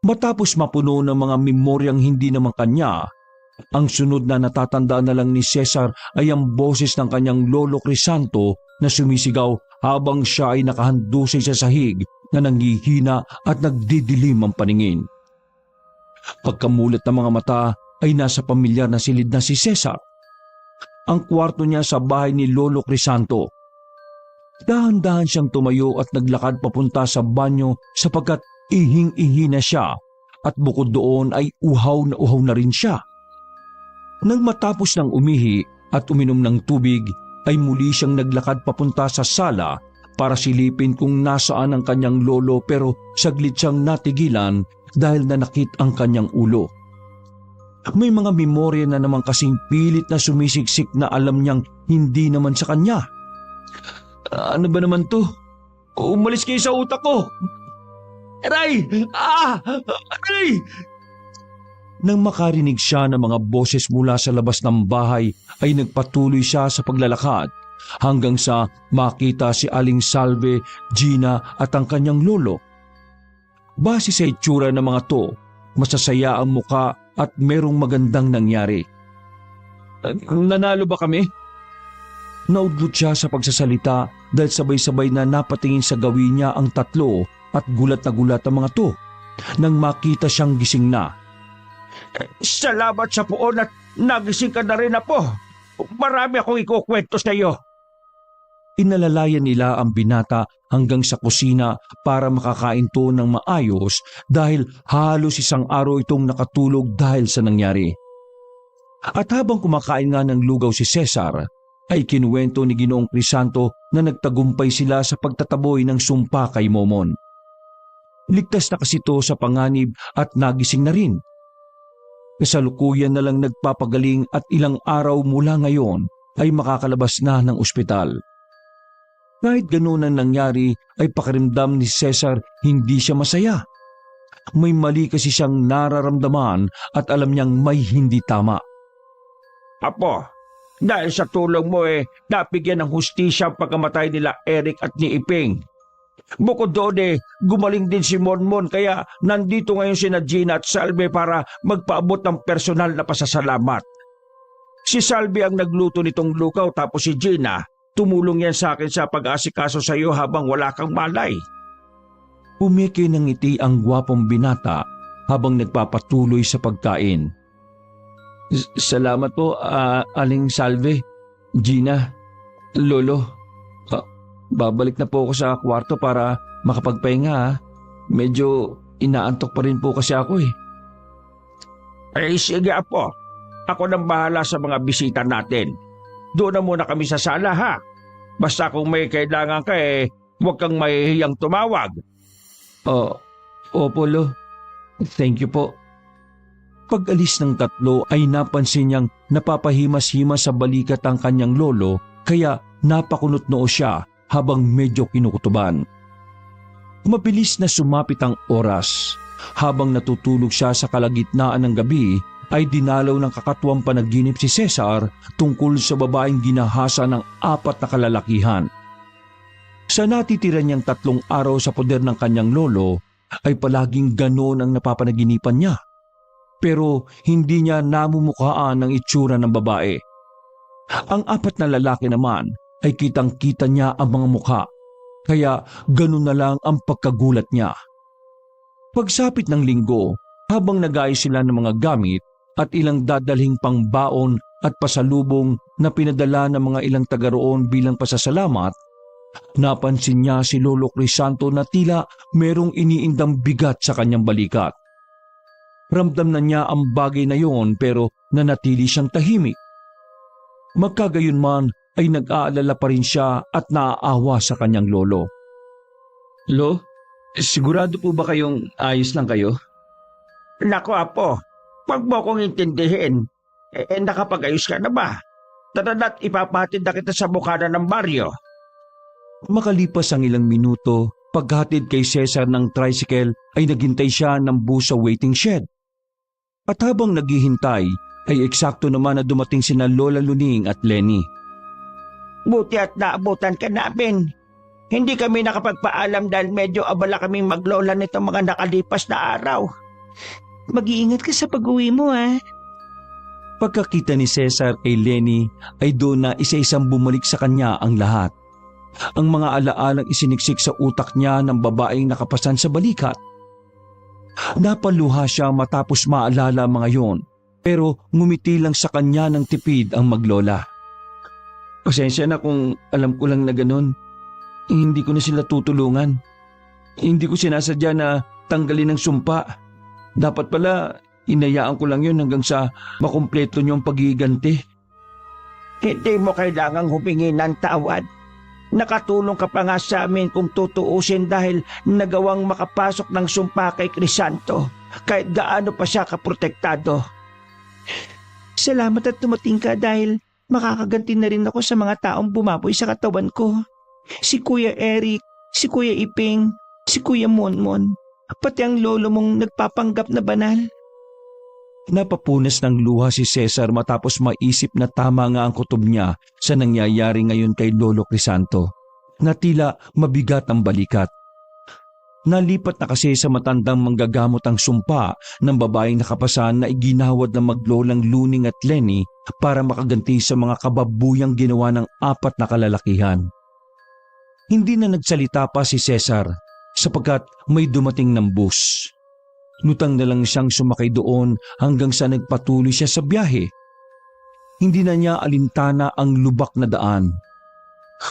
D: Matapos mapuno ng mga memoryang hindi naman kanya, ang sunod na natatandaan na lang ni Cesar ay ang boses ng kanyang lolo Crisanto na sumisigaw habang siya ay nakahandusay sa sahig na nanghihina at nagdidilim ang paningin. Pagkamulat ng mga mata ay nasa pamilyar na silid na si Cesar. Ang kwarto niya sa bahay ni Lolo Crisanto. Dahan-dahan siyang tumayo at naglakad papunta sa banyo sapagkat ihing-ihi na siya at bukod doon ay uhaw na rin siya. Nang matapos ng umihi at uminom ng tubig ay muli siyang naglakad papunta sa sala para silipin kung nasaan ang kanyang lolo pero saglit siyang natigilan dahil nanakit ang kanyang ulo. May mga memorya na naman kasing pilit na sumisiksik na alam niyang hindi naman sa kanya. Ano ba naman to? Umalis kayo sa utak ko! Aray! Aray! Nang makarinig siya ng mga boses mula sa labas ng bahay ay nagpatuloy siya sa paglalakad hanggang sa makita si Aling Salve, Gina at ang kanyang lolo. Base sa itsura ng mga to, masasaya ang muka at merong magandang nangyari. Nanalo ba kami? Naudlot siya sa pagsasalita dahil sabay-sabay na napatingin sa gawin niya ang tatlo at gulat na gulat ang mga to nang makita siyang gising na.
B: Salamat sa puon at nagising ka na rin, apo. Marami akong ikukwento sa iyo.
D: Inalalayan nila ang binata hanggang sa kusina para makakain to ng maayos dahil halos isang araw itong nakatulog dahil sa nangyari. At habang kumakain nga ng lugaw si Cesar, ay kinuwento ni Ginoong Crisanto na nagtagumpay sila sa pagtataboy ng sumpa kay Momon. Ligtas na kasi ito sa panganib at nagising na rin. Kasalukuyan na lang nagpapagaling at ilang araw mula ngayon ay makakalabas na ng ospital. Kahit ganun ang nangyari ay pakiramdam ni Cesar hindi siya masaya. May mali kasi siyang nararamdaman at alam niyang may hindi tama.
B: Apo, dahil sa tulong mo napigyan ng hustisya ang pagkamatay nila Eric at ni Iping. Bukod doon gumaling din si Monmon kaya nandito ngayon sina Gina at Salve para magpaabot ng personal na pasasalamat. Si Salve ang nagluto nitong lugaw tapos si Gina, tumulong yan sa akin sa pag-aasikaso sa iyo habang wala kang malay.
D: Umiki ng ngiti ang gwapong binata habang nagpapatuloy sa pagkain. Salamat po, Aling Salve, Gina, Lolo. Babalik na po ako sa kwarto para makapagpahinga. Medyo inaantok pa rin po kasi ako
B: Sige apo, ako nang bahala sa mga bisita natin. Doon na muna kami sa sala ha. Basta kung may kailangan ka huwag kang mahihiyang tumawag.
D: Opo, Lo. Thank you po. Pag-alis ng tatlo ay napansin niyang napapahimas-himas sa balikat ang kanyang lolo kaya napakunot noo siya habang medyo kinukutuban. Mabilis na sumapit ang oras. Habang natutulog siya sa kalagitnaan ng gabi ay dinalaw ng kakatuwang panaginip si Cesar tungkol sa babaeng ginahasa ng 4 na kalalakihan. Sa natitira niyang 3 araw sa poder ng kanyang lolo ay palaging ganon ang napapanaginipan niya. Pero hindi niya namumukhaan ang itsura ng babae. Ang 4 na lalaki naman ay kitang-kita niya ang mga mukha, kaya ganun na lang ang pagkagulat niya. Pagsapit ng linggo, habang nag-ayos sila ng mga gamit at ilang dadalhing pangbaon at pasalubong na pinadala ng mga ilang taga roon bilang pasasalamat, napansin niya si Lolo Crisanto na tila merong iniindang bigat sa kanyang balikat. Ramdam na niya ang bagay na yon pero nanatili siyang tahimik. Magkagayunman ay nag-aalala pa rin siya at naaawa sa kanyang lolo. Lo, sigurado po ba kayong ayos lang kayo?
B: Nako apo, wag mo kong intindihin. Nakapag-ayos ka na ba? Tara't ipapatid na kita sa bukana ng baryo.
D: Makalipas ang ilang minuto, paghatid kay Cesar ng tricycle ay naghintay siya ng bus sa waiting shed. At habang naghihintay, ay eksakto naman na dumating sina Lola Luning at Lenny.
B: Buti at naabutan ka namin. Hindi kami nakapagpaalam dahil medyo abala kaming maglola nitong mga nakalipas na araw.
C: Mag-iingat ka sa pag-uwi mo
D: Pagkakita ni Cesar kay Lenny ay doon na isa-isang bumalik sa kanya ang lahat. Ang mga alaalang isiniksik sa utak niya ng babaeng nakapasan sa balikat. Napaluha siya matapos maalala mga yon, pero ngumiti lang sa kanya ng tipid ang maglola. Pasensya na kung alam ko lang na ganun. Hindi ko na sila tutulungan. Hindi ko sinasadya na tanggalin ang sumpa. Dapat pala, inayaan ko lang yun hanggang sa makumpleto niyo ang paghiganti.
B: Hindi mo kailangang humingi ng tawad. Nakatulong ka pa nga sa amin kung tutuusin dahil nagawang makapasok ng sumpa kay Crisanto kahit gaano pa siya kaprotektado.
C: Salamat at tumating ka dahil makakaganti na rin ako sa mga taong bumaboy sa katawan ko. Si Kuya Eric, si Kuya Iping, si Kuya Monmon, pati ang lolo mong nagpapanggap na banal.
D: Napapunas ng luha si Cesar matapos maisip na tama nga ang kutob niya sa nangyayari ngayon kay Lolo Crisanto, na tila mabigat ang balikat. Nalipat na kasi sa matandang manggagamot ang sumpa ng babaeng nakapasan na iginawad ng maglolang Luning at Lenny para makaganti sa mga kababuyang ginawa ng 4 na kalalakihan. Hindi na nagsalita pa si Cesar sapagkat may dumating ng bus. Lutang na lang siyang sumakay doon hanggang sa nagpatuloy siya sa biyahe. Hindi na niya alintana ang lubak na daan.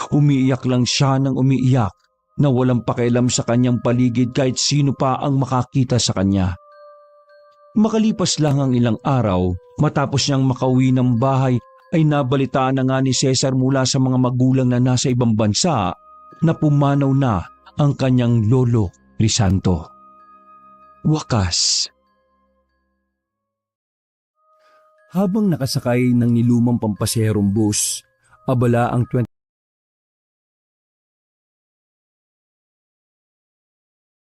D: Umiiyak lang siya ng umiiyak na walang pakialam sa kanyang paligid kahit sino pa ang makakita sa kanya. Makalipas lang ang ilang araw, matapos niyang makauwi ng bahay ay nabalitaan na nga ni Cesar mula sa mga magulang na nasa ibang bansa na pumanaw na ang kanyang lolo Crisanto. Wakas.
A: Habang nakasakay ng nilumang pampaserong bus, abala ang